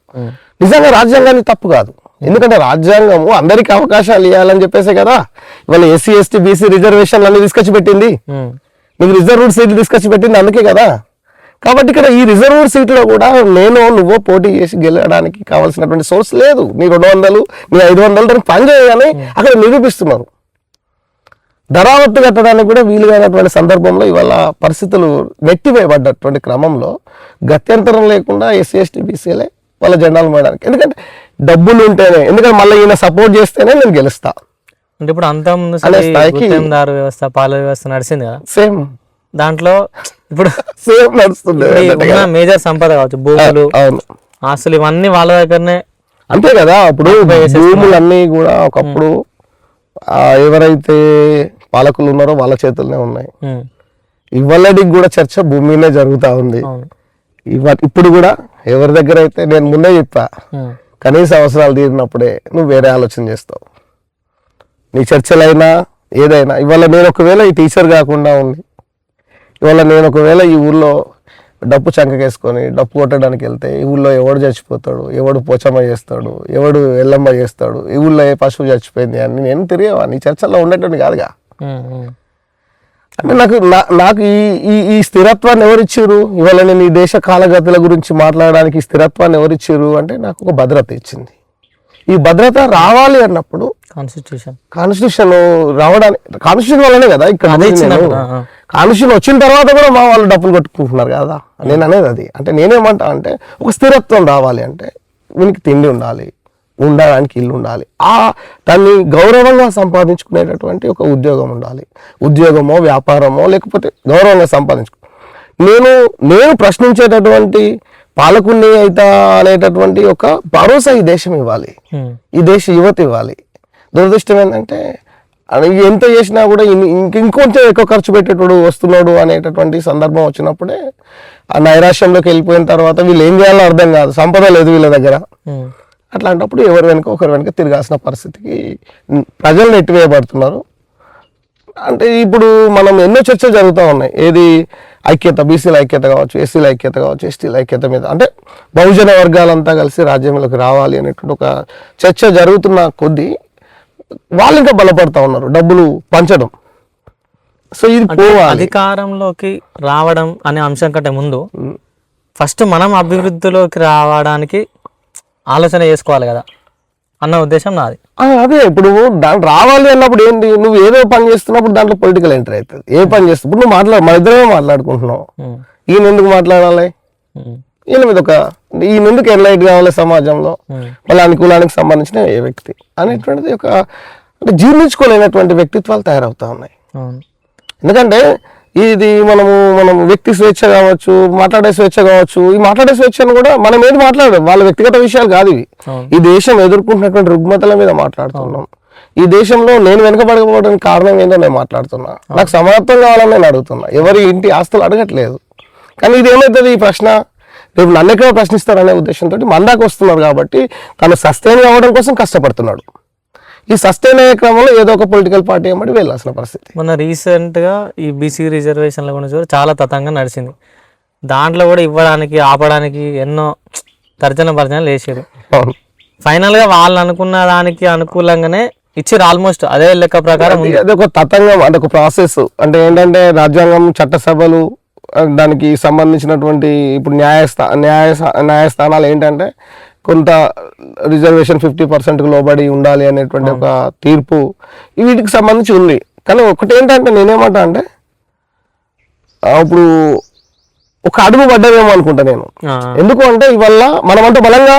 నిజంగా రాజ్యాంగాన్ని తప్పు కాదు, ఎందుకంటే రాజ్యాంగము అందరికి అవకాశాలు ఇవ్వాలని చెప్పేసే కదా ఇవాళ ఎస్సీ ఎస్టీ బీసీ రిజర్వేషన్లు అన్ని తీసుకొచ్చి పెట్టింది. నీకు రిజర్వ్డ్ సీట్లు తీసుకొచ్చి పెట్టింది అందుకే కదా. కాబట్టి ఇక్కడ ఈ రిజర్వ్డ్ సీట్లో కూడా నువ్వు పోటీ చేసి గెలవడానికి కావాల్సినటువంటి సోర్స్ లేదు. నీ 200 నీ 500 పని చేయగానే అక్కడ నిరూపిస్తున్నారు. ధరావత్తు కట్టడానికి కూడా వీలుగానటువంటి సందర్భంలో ఇవాళ పరిస్థితులు నెట్టివేయబడ్డటువంటి క్రమంలో గత్యంతరం లేకుండా ఎస్సీ ఎస్టీ బీసీలే వాళ్ళ జెండాలు మోయడానికి. ఎందుకంటే డబ్బులు ఉంటేనే, ఎందుకంటే మళ్ళీ ఈయన సపోర్ట్ చేస్తేనే నేను గెలుస్తా. అంటే ఇప్పుడు అంత ముందు వ్యవస్థ పాల వ్యవస్థ నడిచింది కదా, సేమ్ దాంట్లో ఇప్పుడు సేమ్ నడుస్తుంది. మేజర్ సంపద కావచ్చు, భూములు ఆస్తులు ఇవన్నీ వాళ్ళ దగ్గరనే. అంతే కదా, ఇప్పుడు భూములన్నీ కూడా ఒకప్పుడు ఎవరైతే పాలకులు ఉన్నారో వాళ్ళ చేతుల్లోనే ఉన్నాయి. ఇవాళకి కూడా చర్చ భూమినే జరుగుతూ ఉంది. ఇప్పుడు కూడా ఎవరి దగ్గర అయితే, నేను ముందే చెప్పా, కనీస అవసరాలు తీరినప్పుడే నువ్వు వేరే ఆలోచన చేస్తావు. నీ చర్చలైనా ఏదైనా ఇవాళ నేను ఒకవేళ ఈ టీచర్ కాకుండా ఉంది, ఇవాళ నేను ఒకవేళ ఈ ఊళ్ళో డప్పు చంకకేసుకొని డప్పు కొట్టడానికి వెళ్తే ఈ ఊళ్ళో ఎవడు చచ్చిపోతాడు, ఎవడు పోచమ్మ చేస్తాడు, ఎవడు ఎల్లమ్మ చేస్తాడు, ఈ ఊళ్ళో ఏ పశువు చచ్చిపోయింది అని నేను తిరిగేవా? నీ చర్చల్లో ఉండేటువంటి కాదుగా. అంటే నాకు ఈ స్థిరత్వాన్ని ఎవరిచ్చారు? ఇవాళ నేను ఈ దేశ కాలగతుల గురించి మాట్లాడడానికి స్థిరత్వాన్ని ఎవరిచ్చారు అంటే నాకు ఒక భద్రత ఇచ్చింది. ఈ భద్రత రావాలి అన్నప్పుడు కాన్స్టిట్యూషన్ రావడానికి, కాన్స్టిట్యూషన్ వల్లనే కదా ఇక్కడ కాన్స్టిట్యూషన్ వచ్చిన తర్వాత కూడా మా వాళ్ళు డబ్బులు కట్టుకుంటున్నారు కదా. నేను అనేది అది. అంటే నేనేమంటా అంటే ఒక స్థిరత్వం రావాలి అంటే వీనికి తిండి ఉండాలి, ఉండడానికి ఇల్లు ఉండాలి, దాన్ని గౌరవంగా సంపాదించుకునేటటువంటి ఒక ఉద్యోగం ఉండాలి. ఉద్యోగమో వ్యాపారమో లేకపోతే గౌరవంగా నేను ప్రశ్నించేటటువంటి పాలకుణ్ణి అయితా అనేటటువంటి ఒక భరోసా ఈ దేశం ఇవ్వాలి, ఈ దేశ యువత ఇవ్వాలి. దురదృష్టం ఏంటంటే ఎంత చేసినా కూడా ఇంకొంచెం ఎక్కువ ఖర్చు పెట్టేటోడు వస్తున్నాడు అనేటటువంటి సందర్భం వచ్చినప్పుడే ఆ నైరాశ్యంలోకి వెళ్ళిపోయిన తర్వాత వీళ్ళు ఏం చేయాలో అర్థం కాదు, సంపద లేదు వీళ్ళ దగ్గర. అట్లాంటప్పుడు ఒకరి వెనుక తిరగాల్సిన పరిస్థితికి ప్రజలు నెట్టివేయబడుతున్నారు. అంటే ఇప్పుడు మనం ఎన్నో చర్చలు జరుగుతూ ఉన్నాయి. ఏది ఐక్యత, బీసీల ఐక్యత కావచ్చు, ఎస్సీల ఐక్యత కావచ్చు, ఎస్టీల ఐక్యత మీద, అంటే బహుజన వర్గాలంతా కలిసి రాజ్యంలోకి రావాలి అనేటువంటి ఒక చర్చ జరుగుతున్న కొద్దీ వాళ్ళు ఇంకా బలపడతా ఉన్నారు డబ్బులు పంచడం. సో ఇది అధికారంలోకి రావడం అనే అంశం కంటే ముందు ఫస్ట్ మనం అభివృద్ధిలోకి రావడానికి ఆలోచన చేసుకోవాలి కదా అన్న ఉద్దేశం నాది. అదే ఇప్పుడు దాంట్లో రావాలి అన్నప్పుడు ఏంటి, నువ్వు ఏదో పని చేస్తున్నప్పుడు దాంట్లో పొలిటికల్ ఎంట్రీ అవుతుంది. ఏ పని చేస్తున్నప్పుడు నువ్వు మన ఇద్దరమే మాట్లాడుకుంటున్నావు, ఈయన ఎందుకు మాట్లాడాలి, ఈయన మీద ఈయన ఎందుకు ఎన్లైట్ కావాలి సమాజంలో, వాళ్ళ అనుకూలానికి సంబంధించిన ఏ వ్యక్తి అనేటువంటిది అంటే జీర్ణించుకోలేనటువంటి వ్యక్తిత్వాలు తయారవుతా ఉన్నాయి. ఎందుకంటే ఇది మనం వ్యక్తి స్వేచ్ఛ కావచ్చు, మాట్లాడే స్వేచ్ఛ కావచ్చు. ఈ మాట్లాడే స్వేచ్ఛను కూడా మనం ఏది మాట్లాడడం వాళ్ళ వ్యక్తిగత విషయాలు కాదు ఇవి. ఈ దేశం ఎదుర్కొంటున్నటువంటి రుగ్మతల మీద మాట్లాడుతున్నాం. ఈ దేశంలో నేను వెనుకబడకపోవడానికి కారణం ఏంటో నేను మాట్లాడుతున్నా. నాకు సమానత్వం కావాలని నేను అడుగుతున్నా. ఎవరి ఇంటి ఆస్తులు అడగట్లేదు. కానీ ఇది ఏమవుతుంది, ఈ ప్రశ్న రేపు నన్ను ఎక్కడ ప్రశ్నిస్తారనే ఉద్దేశంతో మందాకు వస్తున్నారు. కాబట్టి తను సస్టైన్ కావడం కోసం కష్టపడుతున్నాడు. ఈ సస్టైన్ అయ్యే క్రమంలో ఏదో ఒక పొలిటికల్ పార్టీ ఏమడి వెళ్ళాల్సిన పరిస్థితి. మొన్న రీసెంట్గా ఈ బీసీ రిజర్వేషన్ల గురించి చాలా తతంగా నడిచింది. దాంట్లో కూడా ఇవ్వడానికి ఆపడానికి ఎన్నో తర్జనలు వేసారు. ఫైనల్గా వాళ్ళు అనుకున్న దానికి అనుకూలంగానే ఇచ్చారు. ఆల్మోస్ట్ అదే లెక్క ప్రకారం అది ఒక తతంగం, అంటే ఒక ప్రాసెస్. అంటే ఏంటంటే రాజ్యాంగం, చట్టసభలు, దానికి సంబంధించినటువంటి ఇప్పుడు న్యాయస్థానాలు ఏంటంటే కొంత రిజర్వేషన్ 50% లోబడి ఉండాలి అనేటువంటి ఒక తీర్పు వీటికి సంబంధించి ఉంది. కానీ ఒకటి ఏంటంటే నేనేమంటా అంటే ఇప్పుడు ఒక అడుగు పడ్డదేమో అనుకుంటా నేను. ఎందుకు అంటే ఇవల్ల మనమంతా బలంగా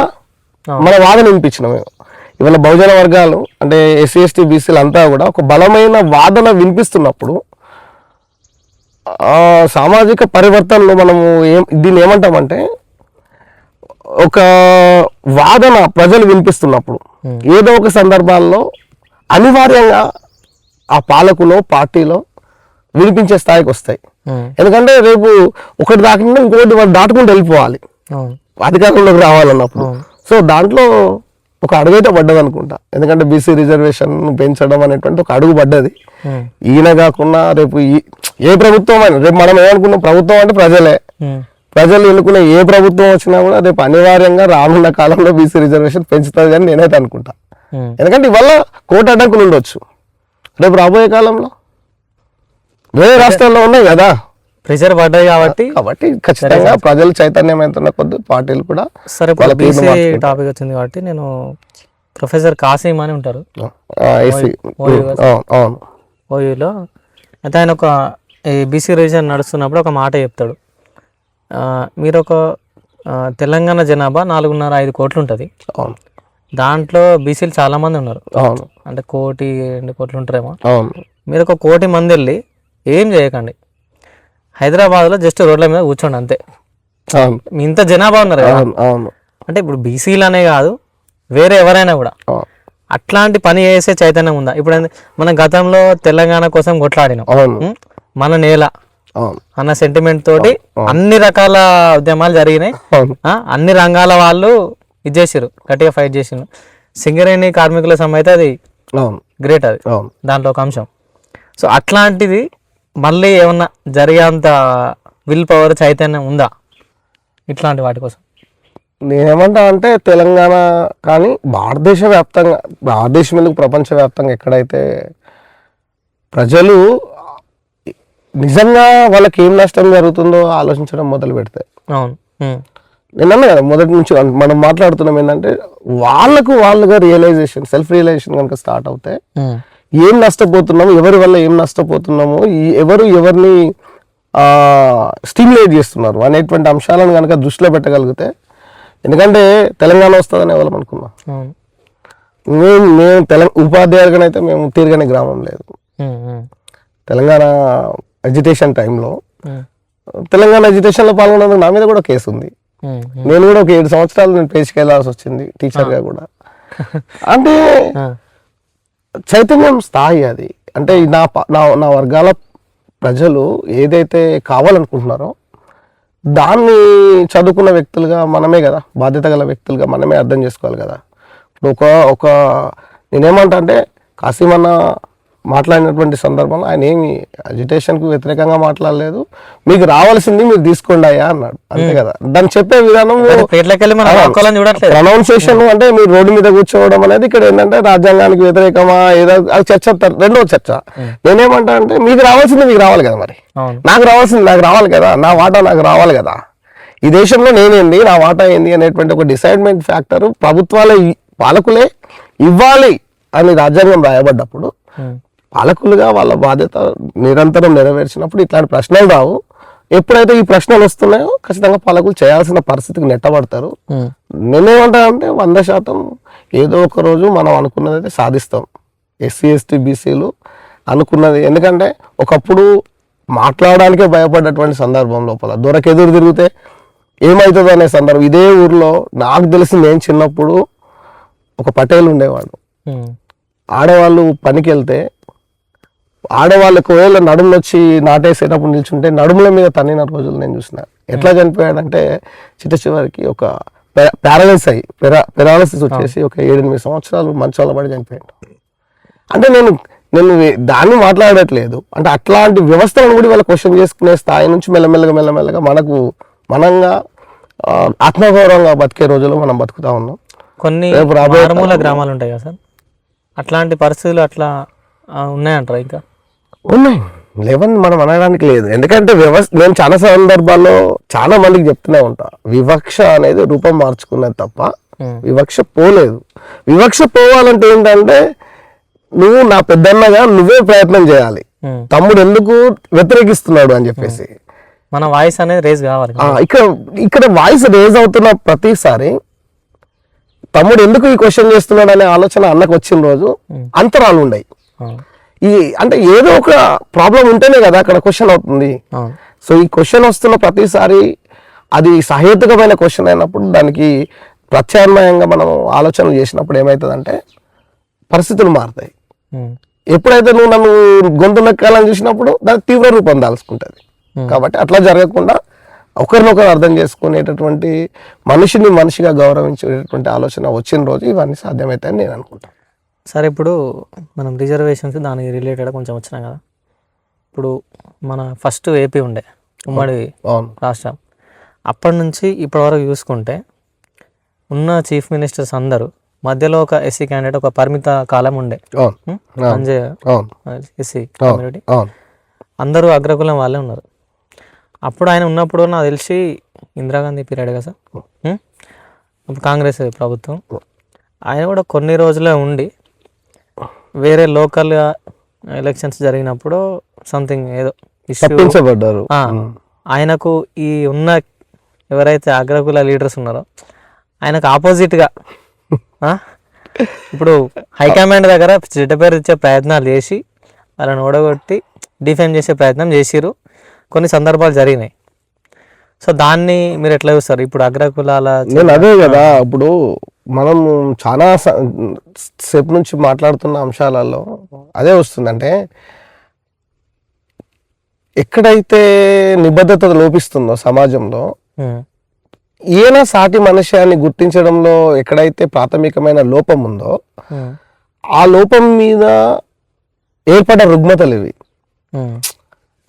మన వాదన వినిపించినాం. ఇవాళ బహుజన వర్గాలు అంటే ఎస్సీ ఎస్టీ బీసీలు అంతా కూడా ఒక బలమైన వాదన వినిపిస్తున్నప్పుడు సామాజిక పరివర్తనలో మనము దీన్ని ఏమంటామంటే ఒక వాదన ప్రజలు వినిపిస్తున్నప్పుడు ఏదో ఒక సందర్భాల్లో అనివార్యంగా ఆ పాలకులో పార్టీలో వినిపించే స్థాయికి వస్తాయి. ఎందుకంటే రేపు ఒకటి దాకుండా ఇంకోటి వాడు దాటుకుంటూ వెళ్ళిపోవాలి అధికారంలోకి రావాలన్నప్పుడు. సో దాంట్లో ఒక అడుగైతే పడ్డది అనుకుంటా. ఎందుకంటే బీసీ రిజర్వేషన్ పెంచడం అనేటువంటి ఒక అడుగు పడ్డది. ఈయన కాకుండా రేపు ఏ ప్రభుత్వం అయినా, రేపు మనం ఏమనుకున్నాం, ప్రభుత్వం అంటే ప్రజలే, ప్రజలు ఎన్నుకునే ఏ ప్రభుత్వం వచ్చినా కూడా రేపు అనివార్యంగా రానున్న కాలంలో బీసీ రిజర్వేషన్ పెంచుతుంది అని నేనైతే అనుకుంటా. ఎందుకంటే ఇవాళ కోర్టు అడ్డంకులు ఉండొచ్చు, రేపు రాబోయే కాలంలో వేరే రాష్ట్రాల్లో ఉన్నాయి కదా ప్రెషర్ పడ్డాయి కాబట్టి ఖచ్చితంగా ప్రజలు చైతన్యమవుతున్న కొద్ది పార్టీలు కూడా. సరే, టాపిక్ వచ్చింది కాబట్టి నేను ప్రొఫెసర్ కాసిం అని ఉంటారు ఓయూలో. అయితే ఆయన ఒక బీసీ రివిజన్ నడుస్తున్నప్పుడు ఒక మాట చెప్తాడు. మీరు ఒక తెలంగాణ జనాభా 4.5 కోట్లు ఉంటుంది, దాంట్లో బీసీలు చాలా మంది ఉన్నారు, అంటే 1-2 కోట్లు ఉంటారేమో. మీరు 1 కోటి మంది వెళ్ళి ఏం చేయకండి, హైదరాబాద్లో జస్ట్ రోడ్ల మీద కూర్చోండి అంతే. ఇంత జనాభా ఉన్నారు కదా, అంటే ఇప్పుడు బీసీలనే కాదు వేరే ఎవరైనా కూడా అట్లాంటి పని చేసే చైతన్యం ఉందా? ఇప్పుడు మనం గతంలో తెలంగాణ కోసం కొట్లాడినాం, మన నేల అన్న సెంటిమెంట్ తోటి అన్ని రకాల ఉద్యమాలు జరిగినాయి, అన్ని రంగాల వాళ్ళు ఇది చేసిరు, గట్టిగా ఫైట్ చేసిరు. సింగరేణి కార్మికుల సమ్మె అయితే అది గ్రేట్, అది దాంట్లో ఒక అంశం. సో అట్లాంటిది మళ్ళీ ఏమన్నా జరిగేంత విల్ పవర్ చైతన్యం ఉందా ఇట్లాంటి వాటి కోసం? నేనేమంటా అంటే తెలంగాణ కానీ భారతదేశ వ్యాప్తంగా, భారతదేశం ఎందుకు ప్రపంచవ్యాప్తంగా ఎక్కడైతే ప్రజలు నిజంగా వాళ్ళకి ఏం నష్టం జరుగుతుందో ఆలోచించడం మొదలు పెడితే, నేను అన్నా కదా మొదటి నుంచి మనం మాట్లాడుతున్నాం ఏంటంటే వాళ్ళుగా రియలైజేషన్, సెల్ఫ్ రియలైజేషన్ కనుక స్టార్ట్ అవుతే ఏం నష్టపోతున్నాము, ఎవరి వల్ల ఏం నష్టపోతున్నాము, ఎవరు ఎవరిని స్టిమ్యులేట్ చేస్తున్నారు అనేటువంటి అంశాలను కనుక దృష్టిలో పెట్టగలిగితే, ఎందుకంటే తెలంగాణ వస్తుందని ఎవరు అనుకున్నాం. మేము ఉపాధ్యాయులుగానైతే మేము తీరగని గ్రామం లేదు. తెలంగాణ ఎడ్యుకేషన్ టైంలో తెలంగాణ ఎడ్యుకేషన్లో పాల్గొన్నందుకు నా మీద కూడా కేసు ఉంది. నేను కూడా ఒక 7 సంవత్సరాలు నేను పేజీకి వెళ్ళాల్సి వచ్చింది టీచర్గా కూడా. అంటే చైతన్యం స్థాయి అది. అంటే నా వర్గాల ప్రజలు ఏదైతే కావాలనుకుంటున్నారో దాన్ని చదువుకున్న వ్యక్తులుగా మనమే కదా, బాధ్యత గల వ్యక్తులుగా మనమే అర్థం చేసుకోవాలి కదా. ఇప్పుడు ఒక నేనేమంటా అంటే కాసిం అన్న మాట్లాడినటువంటి సందర్భంలో ఆయన ఏమి అజిటేషన్కు వ్యతిరేకంగా మాట్లాడలేదు, మీకు రావాల్సింది మీరు తీసుకోండి అయ్యా అన్నాడు, అంతే కదా. దాన్ని చెప్పే విధానం ప్రొనౌన్సియేషన్ అంటే మీరు రోడ్డు మీద కూర్చోవడం అనేది ఇక్కడ ఏంటంటే రాజ్యాంగానికి వ్యతిరేకమా ఏదో అది చర్చ, రెండో చర్చ. నేనేమంటా అంటే మీకు రావాల్సింది మీకు రావాలి కదా, మరి నాకు రావాల్సింది నాకు రావాలి కదా, నా వాటా నాకు రావాలి కదా, ఈ దేశంలో నేనేంది నా వాటా ఏంది అనేటువంటి ఒక డిసైడ్మెంట్ ఫ్యాక్టర్ ప్రభుత్వాలే పాలకులే ఇవ్వాలి అని రాజ్యాంగం రాయబడ్డప్పుడు పాలకులుగా వాళ్ళ బాధ్యత నిరంతరం నెరవేర్చినప్పుడు ఇట్లాంటి ప్రశ్నలు రావు. ఎప్పుడైతే ఈ ప్రశ్నలు వస్తున్నాయో ఖచ్చితంగా పాలకులు చేయాల్సిన పరిస్థితికి నెట్టబడతారు. నేనేమంటా అంటే 100% ఏదో ఒక రోజు మనం అనుకున్నది అయితే సాధిస్తాం. ఎస్సీ ఎస్టీ బీసీలు అనుకున్నది, ఎందుకంటే ఒకప్పుడు మాట్లాడడానికే భయపడ్డటువంటి సందర్భం లోపల దొరకెదురు తిరిగితే ఏమవుతుందో అనే సందర్భం. ఇదే ఊర్లో నాకు తెలిసి నేను చిన్నప్పుడు ఒక పటేల్ ఉండేవాడు. ఆడవాళ్ళు పనికి వెళ్తే ఆడవాళ్ళకు ఒకవేళ నడుములు వచ్చి నాటేసేటప్పుడు నిల్చుంటే నడుముల మీద తన్నిన రోజులు నేను చూసిన. ఎట్లా చనిపోయాడంటే చిట్ట చివరికి ఒక పెరాలసిస్ వచ్చేసి ఒక 7-8 సంవత్సరాలు మంచాల పడి చనిపోయాడు. అంటే నేను దాన్ని మాట్లాడట్లేదు, అంటే అట్లాంటి వ్యవస్థలను కూడా వాళ్ళ క్వశ్చన్ చేసుకునే స్థాయి నుంచి మెల్లమెల్లగా మనంగా ఆత్మగౌరవంగా బతికే రోజులు మనం బతుకుతా ఉన్నాం. కొన్ని మారుమూల గ్రామాలు ఉంటాయి కదా సార్, అట్లాంటి పరిస్థితులు అట్లా ఉన్నాయంటారా? ఇంకా ఉన్నాయి, లేవని మనం అనడానికి లేదు. ఎందుకంటే నేను చాలా సందర్భాల్లో చాలా మందికి చెప్తూనే ఉంటా, వివక్ష అనేది రూపం మార్చుకున్నది తప్ప వివక్ష పోలేదు. వివక్ష పోవాలంటే ఏంటంటే నువ్వు నా పెద్దన్నగా నువ్వే ప్రయత్నం చేయాలి, తమ్ముడు ఎందుకు వ్యతిరేకిస్తున్నాడు అని చెప్పేసి మన వాయిస్ అనేది రేజ్ కావాలి. ఇక్కడ వాయిస్ రేజ్ అవుతున్న ప్రతిసారి తమ్ముడు ఎందుకు ఈ క్వశ్చన్ చేస్తున్నాడు అనే ఆలోచన అన్నకు వచ్చిన రోజు అంతరాలు ఉన్నాయి. ఈ అంటే ఏదో ఒక ప్రాబ్లం ఉంటేనే కదా అక్కడ క్వశ్చన్ అవుతుంది. సో ఈ క్వశ్చన్ వస్తున్న ప్రతిసారి అది సహేతుకమైన క్వశ్చన్ అయినప్పుడు దానికి ప్రత్యామ్నాయంగా మనం ఆలోచనలు చేసినప్పుడు ఏమవుతుందంటే పరిస్థితులు మారుతాయి. ఎప్పుడైతే నువ్వు నన్ను గొంతు నొక్కాలని చూసినప్పుడు దానికి తీవ్ర రూపం దాల్చుకుంటుంది. కాబట్టి అట్లా జరగకుండా ఒకరినొకరు అర్థం చేసుకునేటటువంటి మనిషిని మనిషిగా గౌరవించేటటువంటి ఆలోచన వచ్చిన రోజు ఇవన్నీ సాధ్యమవుతాయని నేను అనుకుంటాను. సరే, ఇప్పుడు మనం రిజర్వేషన్స్ దానికి రిలేటెడ్ కొంచెం వచ్చినాం కదా. ఇప్పుడు మన ఫస్ట్ ఏపీ ఉండే ఉమ్మడి రాష్ట్రం, అప్పటి నుంచి ఇప్పటి వరకు చూసుకుంటే ఉన్న చీఫ్ మినిస్టర్స్ అందరూ మధ్యలో ఒక ఎస్సీ క్యాండిడేట్ ఒక పరిమిత కాలం ఉండే, ఎస్సీ కమ్యూనిటీ అందరూ అగ్రకులం వాళ్ళే ఉన్నారు. అప్పుడు ఆయన ఉన్నప్పుడు నాకు తెలిసి ఇందిరాగాంధీ పీరియడ్ కదా సార్, అప్పుడు కాంగ్రెస్ ప్రభుత్వం. ఆయన కూడా కొన్ని రోజులే ఉండి వేరే లోకల్గా ఎలక్షన్స్ జరిగినప్పుడు సంథింగ్ ఏదో ఇష్యూ ఆయనకు ఈ ఉన్న ఎవరైతే అగ్రకుల లీడర్స్ ఉన్నారో ఆయనకు ఆపోజిట్గా ఇప్పుడు హైకమాండ్ దగ్గర చెడ్డ పేరు ఇచ్చే ప్రయత్నాలు చేసి వాళ్ళని ఓడగొట్టి డిఫేమ్ చేసే ప్రయత్నం చేసిరు. కొన్ని సందర్భాలు జరిగినాయి. సో దాన్ని మీరు ఎట్లా చూస్తారు? ఇప్పుడు అగ్రకులాల నేను అదే కదా ఇప్పుడు మనం చాలా సేపు నుంచి మాట్లాడుతున్న అంశాలలో అదే వస్తుందంటే ఎక్కడైతే నిబద్ధత లోపిస్తుందో సమాజంలో ఈయన సాటి మనుష్యాన్ని గుర్తించడంలో ఎక్కడైతే ప్రాథమికమైన లోపం ఉందో ఆ లోపం మీద ఏర్పడ్డ రుగ్మతలు ఇవి.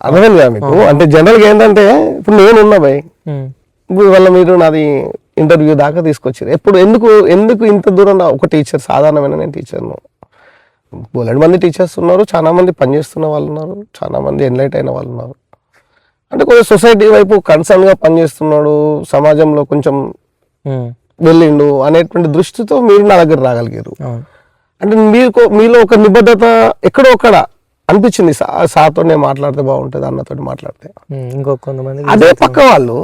అర్థమైంది కదా మీకు? అంటే జనరల్గా ఏంటంటే ఇప్పుడు నేనున్నా భయ్, ఇవాళ మీరు నాది ఇంటర్వ్యూ దాకా తీసుకొచ్చారు. ఎప్పుడు ఎందుకు ఇంత దూరం ఒక టీచర్, సాధారణమైన నేను టీచర్ను, బోలెడు మంది టీచర్స్ ఉన్నారు, చాలా మంది పనిచేస్తున్న వాళ్ళు ఉన్నారు, చాలా మంది ఎన్లైట్ అయిన వాళ్ళు ఉన్నారు. అంటే కొంచెం సొసైటీ వైపు కన్సర్న్ గా పనిచేస్తున్నాడు, సమాజంలో కొంచెం వెళ్ళిండు అనేటువంటి దృష్టితో మీరు నా దగ్గర రాగలిగారు. అంటే మీలో ఒక నిబద్ధత ఎక్కడో ఒక్కడ అనిపించింది. సార్తో నేను మాట్లాడితే బాగుంటుంది, అన్నతోటి మాట్లాడితే. ఇంకొంతమంది అదే పక్క వాళ్ళు,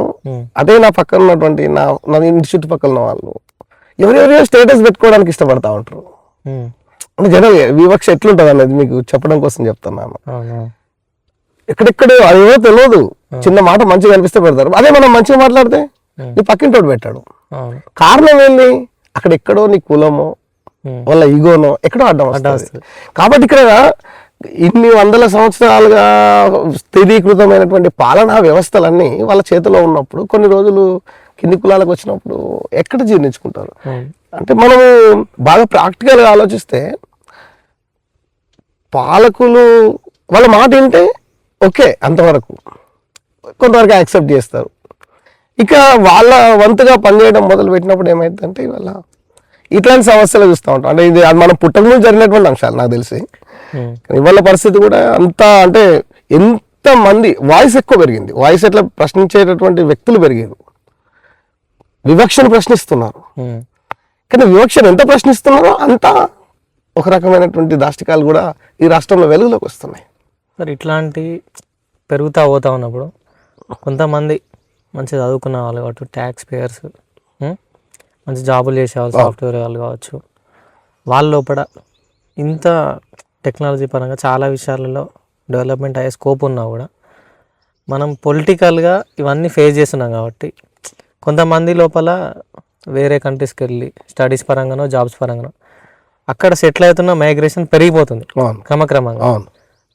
అదే నా పక్కన ఉన్నటువంటి నా ఇంటి చుట్టుపక్కల ఉన్న వాళ్ళు ఎవరెవరో స్టేటస్ పెట్టుకోవడానికి ఇష్టపడతా ఉంటారు. అంటే జనరల్ వివక్ష ఎట్లుంటది అనేది మీకు చెప్పడం కోసం చెప్తున్నాను. ఎక్కడెక్కడ అదేవో తెలియదు, చిన్న మాట మంచిగా అనిపిస్తే పెడతారు. అదే మనం మంచిగా మాట్లాడితే నీ పక్కింటోడు పెట్టాడు. కారణం ఏంది? అక్కడెక్కడో నీ కులమో వాళ్ళ ఈగోనో ఎక్కడో అడ్డం వస్తుంది. కాబట్టి ఇక్కడ ఇన్ని వందల సంవత్సరాలుగా స్థిరీకృతమైనటువంటి పాలనా వ్యవస్థలన్నీ వాళ్ళ చేతిలో ఉన్నప్పుడు కొన్ని రోజులు కింది కులాలకు వచ్చినప్పుడు ఎక్కడ జీర్ణించుకుంటారు? అంటే మనము బాగా ప్రాక్టికల్గా ఆలోచిస్తే పాలకులు వాళ్ళ మాట వింటే ఓకే, అంతవరకు కొంతవరకు యాక్సెప్ట్ చేస్తారు. ఇక వాళ్ళ వంతుగా పనిచేయడం మొదలు పెట్టినప్పుడు ఏమైందంటే ఇవాళ ఇట్లాంటి సమస్యలు చూస్తూ ఉంటాం. అంటే ఇది మనం పుట్టక ముందు జరిగినటువంటి అంశాలు నాకు తెలిసి. ఇవాళ పరిస్థితి కూడా అంత అంటే ఎంత మంది వాయిస్ ఎక్కువ పెరిగింది, వాయిస్ ఎట్లా ప్రశ్నించేటటువంటి వ్యక్తులు పెరిగారు, వివక్షను ప్రశ్నిస్తున్నారు. కానీ వివక్షను ఎంత ప్రశ్నిస్తున్నారో అంత ఒక రకమైనటువంటి దాష్టికాలు కూడా ఈ రాష్ట్రంలో వెలుగులోకి వస్తున్నాయి. సార్ ఇట్లాంటి పెరుగుతూ పోతా ఉన్నప్పుడు కొంతమంది మంచిగా చదువుకున్న వాళ్ళు కావచ్చు, ట్యాక్స్ పేయర్స్, మంచి జాబులు చేసేవాళ్ళు, సాఫ్ట్వేర్ వాళ్ళు కావచ్చు, వాళ్ళ లోపల ఇంత టెక్నాలజీ పరంగా చాలా విషయాలలో డెవలప్మెంట్ అయ్యే స్కోప్ ఉన్నా కూడా మనం పొలిటికల్గా ఇవన్నీ ఫేస్ చేస్తున్నాం. కాబట్టి కొంతమంది లోపల వేరే కంట్రీస్కి వెళ్ళి స్టడీస్ పరంగానో జాబ్స్ పరంగానో అక్కడ సెటిల్ అవుతున్న మైగ్రేషన్ పెరిగిపోతుంది క్రమక్రమంగా.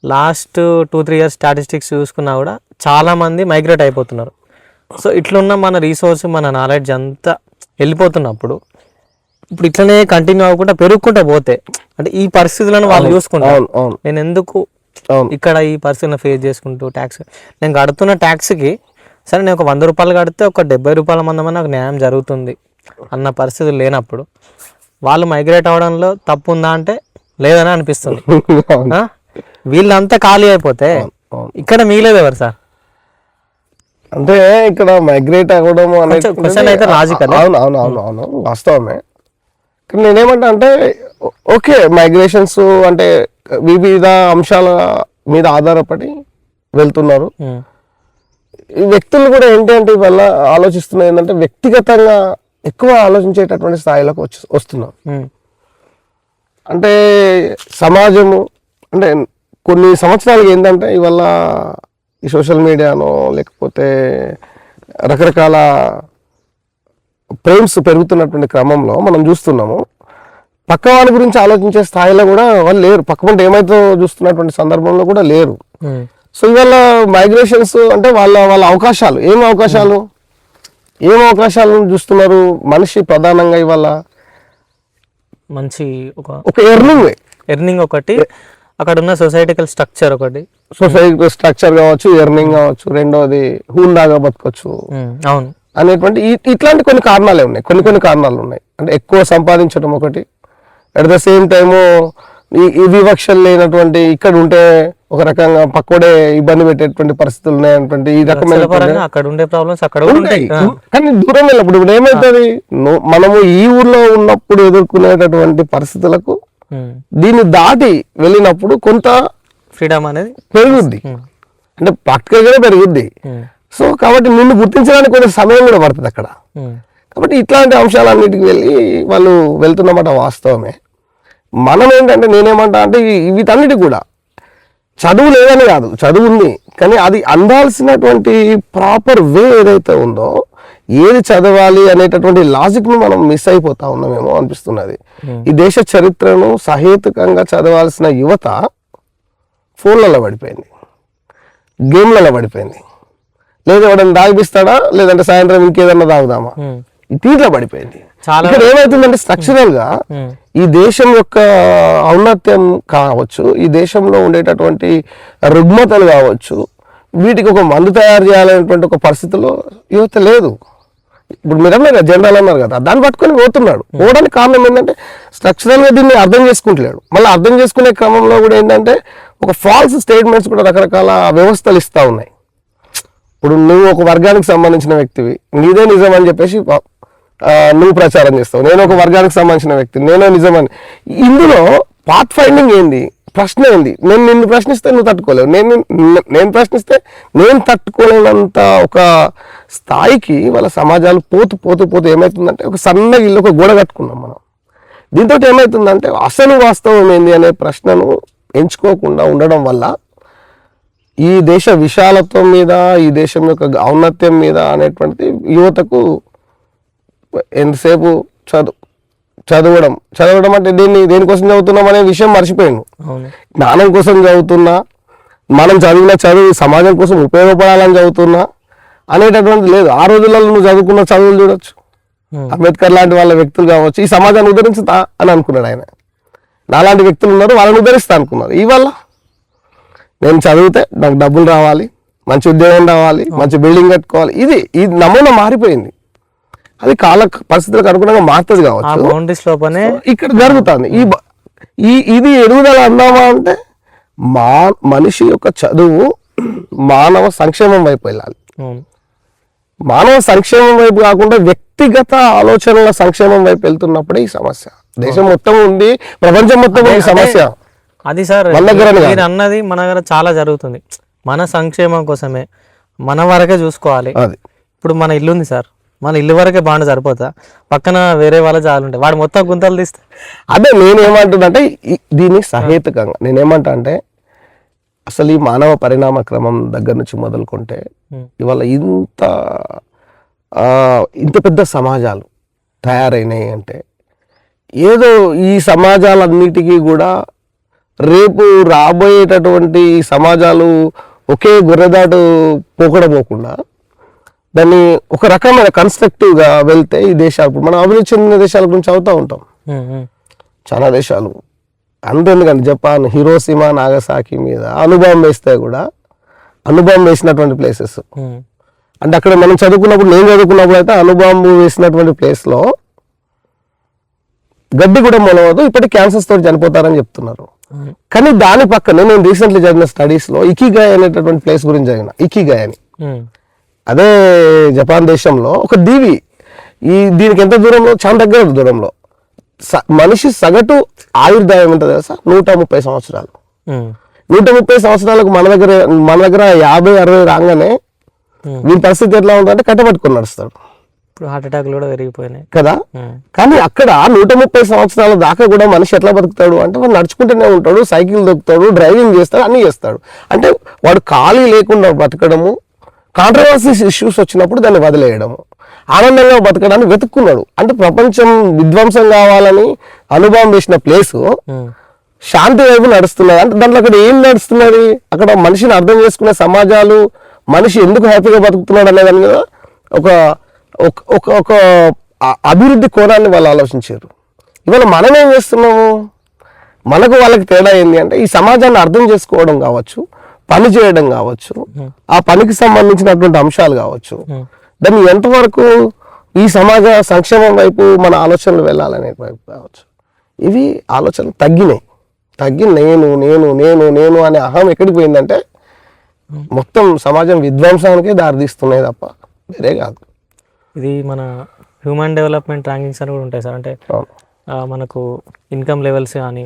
లాస్ట్ 2-3 years స్టాటిస్టిక్స్ చూసుకున్నా కూడా చాలామంది మైగ్రేట్ అయిపోతున్నారు. సో ఇట్లున్న మన రీసోర్స్, మన నాలెడ్జ్ అంతా వెళ్ళిపోతున్నప్పుడు ఇప్పుడు ఇట్లనే కంటిన్యూ అవ్వకుండా పెరుగుకుంటూ పోతే అంటే ఈ పరిస్థితులను వాళ్ళు చూసుకుంటారు. నేను ఎందుకు ఇక్కడ ఈ పరిస్థితులను ఫేస్ చేసుకుంటూ ట్యాక్స్ నేను కడుతున్న ట్యాక్స్కి సరే నేను ఒక 100 రూపాయలు కడితే ఒక 70 రూపాయల మందమని నాకు న్యాయం జరుగుతుంది అన్న పరిస్థితులు లేనప్పుడు వాళ్ళు మైగ్రేట్ అవ్వడంలో తప్పు ఉందా అంటే లేదని అనిపిస్తుంది. వీళ్ళంతా ఖాళీ అయిపోతే ఇక్కడ మిగిలేదు ఎవరు సార్? అంటే ఇక్కడ మైగ్రేట్ అవ్వడం అనేది అవును వాస్తవమే. కానీ నేనేమంటా అంటే ఓకే, మైగ్రేషన్స్ అంటే వివిధ అంశాల మీద ఆధారపడి వెళ్తున్నారు. ఈ వ్యక్తులు కూడా ఏంటంటే ఇవాళ ఆలోచిస్తున్నది ఏంటంటే వ్యక్తిగతంగా ఎక్కువ ఆలోచించేటటువంటి స్థాయిలోకి వస్తున్నాం. అంటే సమాజము అంటే కొన్ని సంవత్సరాలకి ఏంటంటే ఇవాళ ఈ సోషల్ మీడియానో లేకపోతే రకరకాల ప్రేమ్స్ పెరుగుతున్నటువంటి క్రమంలో మనం చూస్తున్నాము, పక్క వాళ్ళ గురించి ఆలోచించే స్థాయిలో కూడా వాళ్ళు లేరు, పక్క పంట ఏమైతే చూస్తున్నటువంటి సందర్భంలో కూడా లేరు. సో ఇవాళ మైగ్రేషన్స్ అంటే వాళ్ళ వాళ్ళ అవకాశాలు ఏం అవకాశాలను చూస్తున్నారు. మనిషి ప్రధానంగా ఇవాళ మంచి ఒక ఎర్నింగ్ ఒకటి, అక్కడ ఉన్న సొసైటికల్ స్ట్రక్చర్ ఒకటి, సొసైటీ స్ట్రక్చర్ కావచ్చు, ఎర్నింగ్ కావచ్చు, రెండోది హూందాగా బతకొచ్చు అవును అనేటువంటి ఇట్లాంటి కొన్ని కారణాలే ఉన్నాయి, కొన్ని కారణాలు ఉన్నాయి. అంటే ఎక్కువ సంపాదించడం ఒకటి, అట్ ద సేమ్ టైము ఈ వివక్షలు లేనటువంటి ఇక్కడ ఉంటే ఒక రకంగా పక్కోడే ఇబ్బంది పెట్టేటువంటి పరిస్థితులు ఉన్నాయటువంటి ఈ రకమైన అక్కడ ఉండే ప్రాబ్లమ్స్ అక్కడ ఉంటాయి. కానీ దూరం వెళ్ళినప్పుడు ఇప్పుడు ఏమవుతుంది, మనము ఈ ఊర్లో ఉన్నప్పుడు ఎదుర్కొనేటటువంటి పరిస్థితులకు దీన్ని దాటి వెళ్ళినప్పుడు కొంత ఫ్రీడమ్ అనేది పెరుగుద్ది, అంటే ప్రాక్టికల్ గానే పెరుగుద్ది. సో కాబట్టి నిన్ను గుర్తించడానికి కొంచెం సమయం కూడా పడుతుంది అక్కడ. కాబట్టి ఇట్లాంటి అంశాలన్నిటికి వెళ్ళి వాళ్ళు వెళ్తున్నమాట వాస్తవమే. మనం ఏంటంటే నేనేమంటా అంటే వీటన్నిటికి కూడా చదువు లేదని కాదు, చదువు ఉంది, కానీ అది అందాల్సినటువంటి ప్రాపర్ వే ఏదైతే ఉందో, ఏది చదవాలి అనేటటువంటి లాజిక్ ను మనం మిస్ అయిపోతా ఉన్నామేమో అనిపిస్తున్నది. ఈ దేశ చరిత్రను సహేతుకంగా చదవాల్సిన యువత ఫోన్లలో పడిపోయింది, గేమ్లలో పడిపోయింది, లేదా ఎవడన్నా దాగిపిస్తాడా లేదంటే సాయంత్రం ఇంకేదన్నా తాగుదామా, దీంట్లో పడిపోయింది. ఇక్కడ ఏమవుతుందంటే స్ట్రక్చరల్ గా ఈ దేశం యొక్క ఔన్నత్యం కావచ్చు, ఈ దేశంలో ఉండేటటువంటి రుగ్మతలు కావచ్చు, వీటికి ఒక మందు తయారు చేయాలనేటువంటి ఒక పరిస్థితిలో యువత లేదు. ఇప్పుడు మీరు అన్నారు కదా, జనరల్ అన్నారు కదా, దాన్ని పట్టుకొని పోవడానికి కారణం ఏంటంటే స్ట్రక్చరల్ గా దీన్ని అర్థం చేసుకుంటలేడు. మళ్ళీ అర్థం చేసుకునే క్రమంలో కూడా ఏంటంటే ఒక ఫాల్స్ స్టేట్మెంట్స్ కూడా రకరకాల వ్యవస్థలు ఇస్తా ఉన్నాయి. ఇప్పుడు నువ్వు ఒక వర్గానికి సంబంధించిన వ్యక్తివి, నీదే నిజం అని చెప్పేసి నువ్వు ప్రచారం చేస్తావు, నేను ఒక వర్గానికి సంబంధించిన వ్యక్తి, నేనే నిజమని. ఇందులో పాత్ ఫైండింగ్ ఏంది, ప్రశ్న ఏంది? నేను నిన్ను ప్రశ్నిస్తే నువ్వు తట్టుకోలేవు, నేను ప్రశ్నిస్తే నేను తట్టుకోలేనంత ఒక స్థాయికి వాళ్ళ సమాజాలు పోతూ ఏమవుతుందంటే ఒక సన్నగా ఇల్లు ఒక గోడ కట్టుకున్నాం మనం. దీంతో ఏమవుతుందంటే అసలు వాస్తవం ఏంది అనే ప్రశ్నను ఎంచుకోకుండా ఉండడం వల్ల ఈ దేశ విశాలత్వం మీద, ఈ దేశం యొక్క ఔన్నత్యం మీద అనేటువంటిది యువతకు ఎంతసేపు చదవడం అంటే దేనికోసం చదువుతున్నాం అనే విషయం మర్చిపోయాను. జ్ఞానం కోసం చదువుతున్నా, మనం చదివిన చదువు సమాజం కోసం ఉపయోగపడాలని చదువుతున్నా అనేటటువంటి లేదు. ఆ రోజులలో నువ్వు చదువుకున్న చదువులు చూడొచ్చు, అంబేద్కర్ లాంటి వాళ్ళ వ్యక్తులు కావచ్చు, ఈ సమాజాన్ని ఉద్ధరించుతా అని అనుకున్నాడు ఆయన. నాలాంటి వ్యక్తులు ఉన్నారు, వాళ్ళని ఉద్ధరిస్తా అనుకున్నారు. ఇవాళ నేను చదివితే నాకు డబ్బులు రావాలి, మంచి ఉద్యోగం రావాలి, మంచి బిల్డింగ్ కట్టుకోవాలి, ఇది నమూనా మారిపోయింది. అది కాల పరిస్థితులకు అనుగుణంగా మారుతుంది కావచ్చు, ఇక్కడ జరుగుతుంది. ఇది ఎదుగుదల అందామా అంటే మనిషి యొక్క చదువు మానవ సంక్షేమం వైపు వెళ్ళాలి. మానవ సంక్షేమం వైపు కాకుండా వ్యక్తిగత ఆలోచనల సంక్షేమం వైపు వెళ్తున్నప్పుడే ఈ సమస్య దేశం మొత్తం ఉంది, ప్రపంచం మొత్తం ఈ సమస్య. అది సార్ మీరు అన్నది మన దగ్గర చాలా జరుగుతుంది. మన సంక్షేమం కోసమే మన వరకే చూసుకోవాలి. ఇప్పుడు మన ఇల్లు ఉంది సార్, మన ఇల్లు వరకే బాండ్ సరిపోతా, పక్కన వేరే వాళ్ళ జాలు ఉంటాయి, వాడు మొత్తం గుంతలు తీస్తే. అదే నేనేమంటున్నా దీన్ని సహేతుకంగా నేనేమంటా అంటే అసలు ఈ మానవ పరిణామ క్రమం దగ్గర నుంచి మొదలుకుంటే ఇవాళ ఇంత పెద్ద సమాజాలు తయారైనాయి అంటే ఏదో ఈ సమాజాలన్నిటికీ కూడా రేపు రాబోయేటటువంటి సమాజాలు ఒకే గొర్రెదాటు పోకుండా దాన్ని ఒక రకమైన కన్స్ట్రక్టివ్గా వెళ్తే ఈ దేశాలు, మనం అభివృద్ధి చెందిన దేశాల గురించి అవుతూ ఉంటాం, చాలా దేశాలు అంతేందుకంటే జపాన్ హిరోషిమా నాగసాకి మీద అణుబాంబు వేస్తే కూడా అణుబాంబు వేసినటువంటి ప్లేసెస్ అంటే అక్కడ మనం నేను చదువుకున్నప్పుడు అయితే అణుబాంబు వేసినటువంటి ప్లేస్లో గడ్డి కూడా మొలవదు, ఇప్పటికి క్యాన్సర్స్ తోటి చనిపోతారని చెప్తున్నారు. కానీ దాని పక్కనే నేను రీసెంట్లీ చదివిన స్టడీస్లో ఇకిగాయ్ అనేటటువంటి ప్లేస్ గురించి చదివిన. ఇకిగాయ్ అని అదే జపాన్ దేశంలో ఒక దీవి, దీనికి ఎంత దూరంలో, చాలా దగ్గర దూరంలో మనిషి సగటు ఆయుర్దాయం ఎంత తెలుసా, 130 సంవత్సరాలు. 130 సంవత్సరాలకు మన దగ్గర 50-60 రాగానే వీని పరిస్థితి ఎట్లా ఉంటుందంటే కట్టబట్టుకొని నడుస్తాడు. ఇప్పుడు హార్ట్ అటాక్లు కూడా పెరిగిపోయినాయి కదా. కానీ అక్కడ 130 సంవత్సరాల దాకా కూడా మనిషి ఎట్లా బతుకుతాడు అంటే వాడు నడుచుకుంటూనే ఉంటాడు, సైకిల్ దొక్కుతాడు, డ్రైవింగ్ చేస్తాడు, అన్ని చేస్తాడు. అంటే వాడు ఖాళీ లేకుండా బతకడము, కాంట్రవర్సీస్ ఇష్యూస్ వచ్చినప్పుడు దాన్ని వదిలేయడము, ఆనందంగా బతకడాన్ని వెతుక్కున్నాడు. అంటే ప్రపంచం విధ్వంసం కావాలని అనుభవం చేసిన ప్లేసు శాంతి వైపు నడుస్తున్నది. అంటే దాంట్లో అక్కడ ఏం నడుస్తున్నది, అక్కడ మనిషిని అర్థం చేసుకునే సమాజాలు, మనిషి ఎందుకు హ్యాపీగా బతుకుతున్నాడు అనే దాని మీద ఒక ఒక ఒక అభివృద్ధి కోణాన్ని వాళ్ళు ఆలోచించారు. ఇవాళ మనం ఏం చేస్తున్నాము, మనకు వాళ్ళకి తేడా ఏంటి అంటే ఈ సమాజాన్ని అర్థం చేసుకోవడం కావచ్చు, పని చేయడం కావచ్చు, ఆ పనికి సంబంధించినటువంటి అంశాలు కావచ్చు, దాన్ని ఎంతవరకు ఈ సమాజ సంక్షేమం వైపు మన ఆలోచనలు వెళ్ళాలనే వైపు కావచ్చు. ఇవి ఆలోచనలు తగ్గి నేను నేను నేను నేను అనే అహం ఎక్కడికి పోయిందంటే మొత్తం సమాజం విధ్వంసానికే దారితీస్తున్నాయి తప్ప వేరే కాదు. ఇది మన హ్యూమన్ డెవలప్మెంట్ ర్యాంకింగ్స్ అని కూడా ఉంటాయి సార్. అంటే మనకు ఇన్కమ్ లెవెల్స్ కానీ,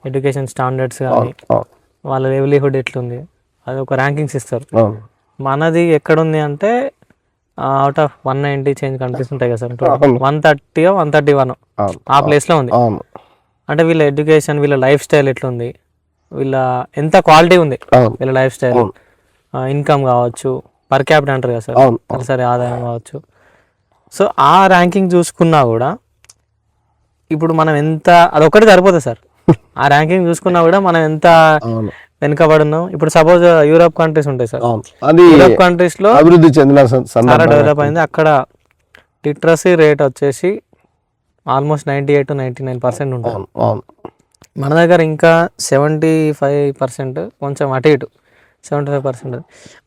ఎడ్యుకేషన్ స్టాండర్డ్స్ కానీ, వాళ్ళ లైవ్లీహుడ్ ఎట్లుంది, అది ఒక ర్యాంకింగ్స్ ఇస్తారు. మనది ఎక్కడుంది అంటే అవుట్ ఆఫ్ 190 చేంజ్ కంట్రీస్ ఉంటాయి కదా సార్, 130 131 ఆ ప్లేస్లో ఉంది. అంటే వీళ్ళ ఎడ్యుకేషన్, వీళ్ళ లైఫ్ స్టైల్ ఎట్లుంది, వీళ్ళ ఎంత క్వాలిటీ ఉంది వీళ్ళ లైఫ్ స్టైల్, ఇన్కమ్ కావచ్చు, పర్ క్యాపిటల్ అంటారు కదా సార్, సరే ఆదాయం కావచ్చు. సో ఆ ర్యాంకింగ్ చూసుకున్నా కూడా ఇప్పుడు మనం ఎంత, అదొక్కటి సరిపోతుంది సార్. ఆ ర్యాంకింగ్ చూసుకున్నా కూడా మనం ఎంత వెనుకబడి ఉన్నాం. ఇప్పుడు సపోజ్ యూరోప్ కంట్రీస్ ఉంటాయి సార్, యూరోప్ కంట్రీస్ లో అభివృద్ధి చెందిన చాలా డెవలప్ అయింది. అక్కడ లిటరసీ రేట్ వచ్చేసి ఆల్మోస్ట్ 98 to 99% ఉంటుంది. మన దగ్గర ఇంకా 75%, కొంచెం అటు ఇటు 75%.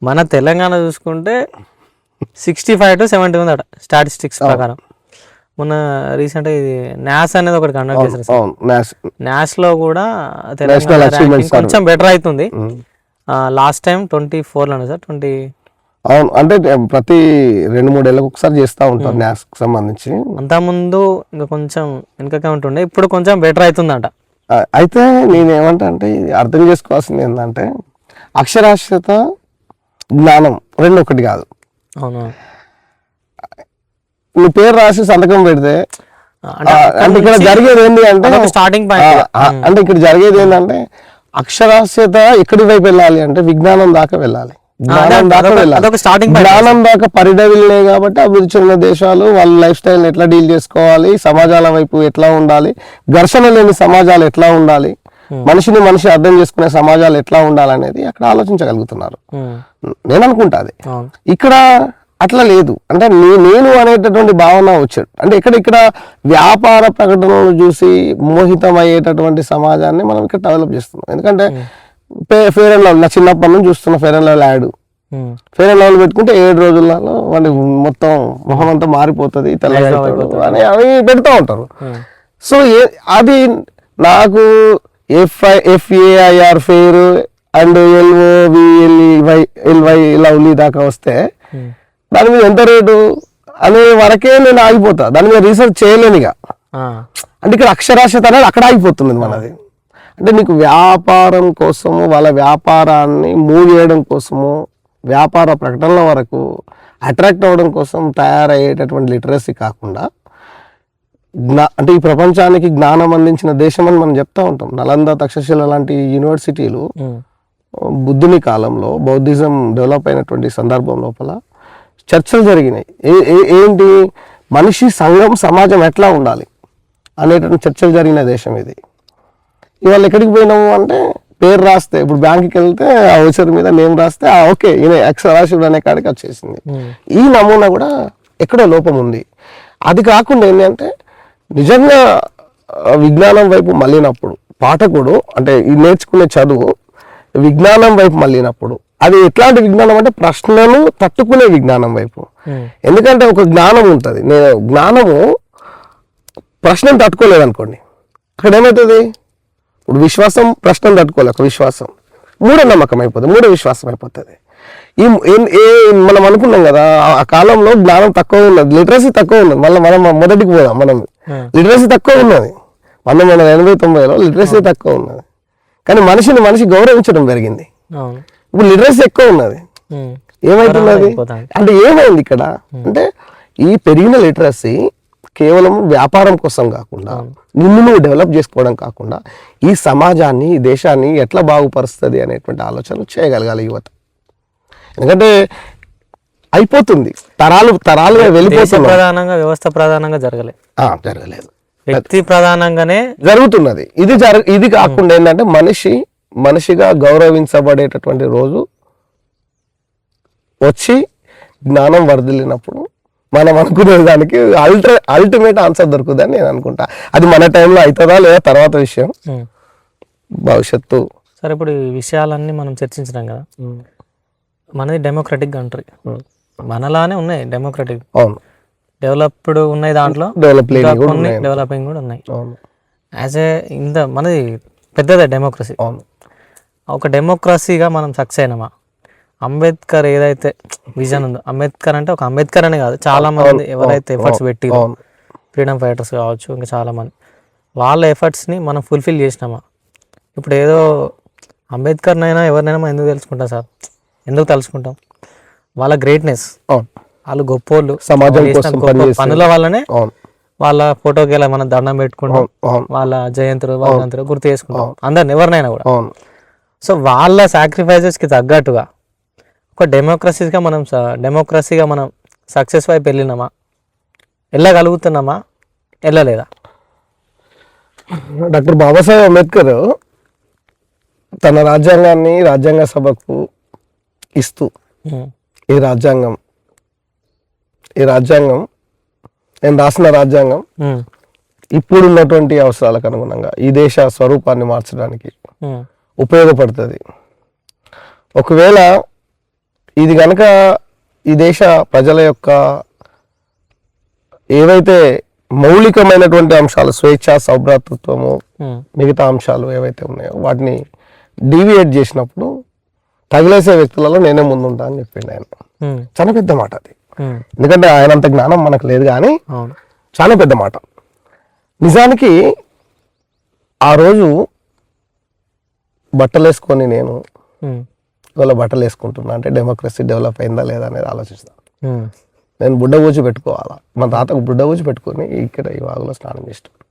మన తెలంగాణ చూసుకుంటే 65 to 70 ఉందట స్టాటిస్టిక్స్ ప్రకారం. మొన్న రీసెంట్ ఇది న్యాస్ అనేది ఒకటి కండక్ట్ చేశారు సార్. న్యాస్ లో కూడా తెలంగాణ కొంచెం బెటర్ అవుతుంది. Last time 24 sir, 20. అవును, అంటే ప్రతి 2-3 ఏళ్ళకి ఒకసారి చేస్తూ ఉంటారు న్యాస్ సంబంధించి. అంతకుముందు ఇంకా కొంచెం వెనుకకే ఉంటుండే, ఇప్పుడు కొంచెం బెటర్ అవుతుందంట. అయితే నేనేమంటా అంటే అర్థం చేసుకోవాల్సింది ఏంటంటే అక్షరాస్యత, జ్ఞానం రెండు ఒకటి కాదు. అవును, నీ పేరు రాసి సంతకం పెడితే అంటే ఇక్కడ జరిగేది ఏంటి అంటే స్టార్టింగ్ పాయింట్. అంటే ఇక్కడ జరిగేది ఏంటంటే అక్షరాస్యత ఎక్కడి వైపు వెళ్ళాలి అంటే విజ్ఞానం దాకా వెళ్ళాలి, జ్ఞానం దాకా వెళ్ళాలి. జ్ఞానం దాకా పరిడవిల్నే కాబట్టి అభివృద్ధి చెందిన దేశాలు వాళ్ళ లైఫ్ స్టైల్ ఎట్లా డీల్ చేసుకోవాలి, సమాజాల వైపు ఎట్లా ఉండాలి, ఘర్షణ లేని సమాజాలు ఎట్లా ఉండాలి, మనిషిని మనిషి అర్థం చేసుకునే సమాజాలు ఎట్లా ఉండాలనేది అక్కడ ఆలోచించగలుగుతున్నారు. నేను అనుకుంటా అది. ఇక్కడ అట్లా లేదు. అంటే నేను అనేటటువంటి భావన వచ్చాడు. అంటే ఇక్కడ వ్యాపార ప్రకటనలు చూసి మోహితం అయ్యేటటువంటి సమాజాన్ని మనం ఇక్కడ డెవలప్ చేస్తున్నాం. ఎందుకంటే ఫేర్ అండ్ లవ్లీ, నా చిన్నప్పటి నుంచి చూస్తున్న fair and lovely ad. Fair and lovely పెట్టుకుంటే 7 రోజులలో వాడి మొత్తం మొహం అంతా మారిపోతుంది, తెల్లగా అని అవి పెడతా ఉంటారు. సో అది నాకు FAIR fair and LOVLY lovely దాకా వస్తే దాని మీద ఎంత రేటు అనే వరకే నేను ఆగిపోతా, దాని మీద రీసెర్చ్ చేయలేనిగా. అంటే ఇక్కడ అక్షరాస్యత అనేది అక్కడ ఆగిపోతుంది మనది. అంటే నీకు వ్యాపారం కోసము, వాళ్ళ వ్యాపారాన్ని మూవ్ చేయడం కోసము, వ్యాపార ప్రకటనల వరకు అట్రాక్ట్ అవ్వడం కోసం తయారయ్యేటటువంటి లిటరసీ కాకుండా అంటే ఈ ప్రపంచానికి జ్ఞానం అందించిన దేశం అని మనం చెప్తా ఉంటాం. నలంద, తక్షశిల లాంటి యూనివర్సిటీలు బుద్ధుని కాలంలో బౌద్ధిజం డెవలప్ అయినటువంటి సందర్భం లోపల చర్చలు జరిగినాయి. ఏంటి మనిషి, సంఘం, సమాజం ఎట్లా ఉండాలి అనేటువంటి చర్చలు జరిగిన దేశం ఇది. ఇవాళ ఎక్కడికి పోయినాము అంటే పేరు రాస్తే, ఇప్పుడు బ్యాంకుకి వెళ్తే ఆ ఓచర్ మీద నేమ్ రాస్తే ఓకే ఈయన అక్షరాస్యుడు అనే కాడికి వచ్చేసింది. ఈ నమూనా కూడా ఎక్కడో లోపం ఉంది. అది కాకుండా ఏంటంటే నిజంగా విజ్ఞానం వైపు మళ్ళినప్పుడు పాఠకుడు, అంటే ఈ నేర్చుకునే చదువు విజ్ఞానం వైపు మళ్ళినప్పుడు అది ఎట్లాంటి విజ్ఞానం అంటే ప్రశ్నలు తట్టుకునే విజ్ఞానం వైపు. ఎందుకంటే ఒక జ్ఞానం ఉంటుంది, నేను జ్ఞానము ప్రశ్నను తట్టుకోలేదు అనుకోండి, అక్కడ ఏమవుతుంది? ఇప్పుడు విశ్వాసం ప్రశ్నను తట్టుకోలేదు, ఒక విశ్వాసం మూఢనమ్మకం అయిపోతుంది, మూఢ విశ్వాసం అయిపోతుంది. మనం అనుకున్నాం కదా ఆ కాలంలో జ్ఞానం తక్కువ ఉన్నది, లిటరసీ తక్కువ ఉన్నది. మనం మొదటికి పోదాం, మనం లిటరసీ తక్కువ ఉన్నది 1980-90లో లిటరసీ తక్కువ ఉన్నది, కానీ మనిషి గౌరవించడం పెరిగింది. ఇప్పుడు లిటరసీ ఎక్కువ ఉన్నది, ఏమైతున్నది అంటే ఏమైంది ఇక్కడ అంటే ఈ పెరిగిన లిటరసీ కేవలం వ్యాపారం కోసం కాకుండా నిన్ను నువ్వు డెవలప్ చేసుకోవడం కాకుండా ఈ సమాజాన్ని ఈ దేశాన్ని ఎట్లా బాగుపరుస్తుంది అనేటువంటి ఆలోచన చేయగలగాలి యువత. ఎందుకంటే అయిపోతుంది, తరాలుగా వెళ్ళిపోతుంది. ప్రధానంగా వ్యవస్థ ప్రధానంగా జరగలేదు, వ్యక్తి ప్రధానంగానే జరుగుతున్నది. ఇది కాకుండా ఏంటంటే మనిషిగా గౌరవించబడేటటువంటి రోజు వచ్చి జ్ఞానం వర్ధిల్లినప్పుడు మనం అనుకునే దానికి అల్టిమేట్ ఆన్సర్ దొరుకుతుందని నేను అనుకుంటా. అది మన టైంలో అవుతుందా లేదా తర్వాత విషయం, భవిష్యత్తు. సరే, ఇప్పుడు ఈ విషయాలన్నీ మనం చర్చించినాం కదా. మనది డెమోక్రటిక్ కంట్రీ, మనలానే ఉన్నాయి డెమోక్రటిక్, అవును, డెవలప్డ్ ఉన్నాయి, దాంట్లో డెవలపింగ్ కూడా ఉన్నాయి. యాజ్ ఏ మనది పెద్దదే డెమోక్రసీ. అవును, ఒక డెమోక్రసీగా మనం సక్సెస్ అయినామా? అంబేద్కర్ ఏదైతే విజన్ ఉందో, అంబేద్కర్ అంటే ఒక అంబేద్కర్ అనే కాదు, చాలా మంది ఎవరైతే ఎఫర్ట్స్ పెట్టి ఫ్రీడమ్ ఫైటర్స్ కావచ్చు, ఇంకా చాలా మంది వాళ్ళ ఎఫర్ట్స్ని మనం ఫుల్ఫిల్ చేసినామా? ఇప్పుడు ఏదో అంబేద్కర్నైనా ఎవరినైనా మనం ఎందుకు తెలుసుకుంటాం సార్? ఎందుకు తెలుసుకుంటాం? వాళ్ళ గ్రేట్నెస్, వాళ్ళు గొప్పోళ్ళు, సమాజం పనుల వల్లనే వాళ్ళ ఫోటోకి వెళ్ళి మనం దండం పెట్టుకుంటాం, వాళ్ళ జయంతులు వాళ్ళంతా గుర్తు చేసుకుంటాం, అందరిని ఎవరినైనా కూడా. సో వాళ్ళ సాక్రిఫైసెస్కి తగ్గట్టుగా ఒక డెమోక్రసీగా మనం సక్సెస్ వైపు వెళ్ళినామా? వెళ్ళగలుగుతున్నామా? వెళ్ళలేదా? డాక్టర్ బాబాసాహెబ్ అంబేద్కర్ తన రాజ్యాంగ సభకు ఇస్తూ ఈ రాజ్యాంగం నేను రాసిన రాజ్యాంగం ఇప్పుడున్నటువంటి అవసరాలకు అనుగుణంగా ఈ దేశ స్వరూపాన్ని మార్చడానికి ఉపయోగపడుతుంది. ఒకవేళ ఇది కనుక ఈ దేశ ప్రజల యొక్క ఏవైతే మౌలికమైనటువంటి అంశాలు, స్వేచ్ఛ, సౌభ్రాతృత్వము, మిగతా అంశాలు ఏవైతే ఉన్నాయో వాటిని డీవియేట్ చేసినప్పుడు తగిలేసే వ్యక్తులలో నేనే ముందుంటా అని చెప్పిండు ఆయన. చాలా పెద్ద మాట అది, ఎందుకంటే ఆయన అంత జ్ఞానం మనకు లేదు, కానీ చాలా పెద్ద మాట. నిజానికి ఆ రోజు బట్టలు వేసుకొని నేను ఇవాళ బట్టలు వేసుకుంటున్నా అంటే డెమోక్రసీ డెవలప్ అయిందా లేదా అనేది ఆలోచిస్తాను. నేను బుడ్డ ఊచి పెట్టుకోవాలా, మా తాతకు బుడ్డ ఊచి పెట్టుకొని ఇక్కడ ఈ వాగులో స్నానం చేస్తాను.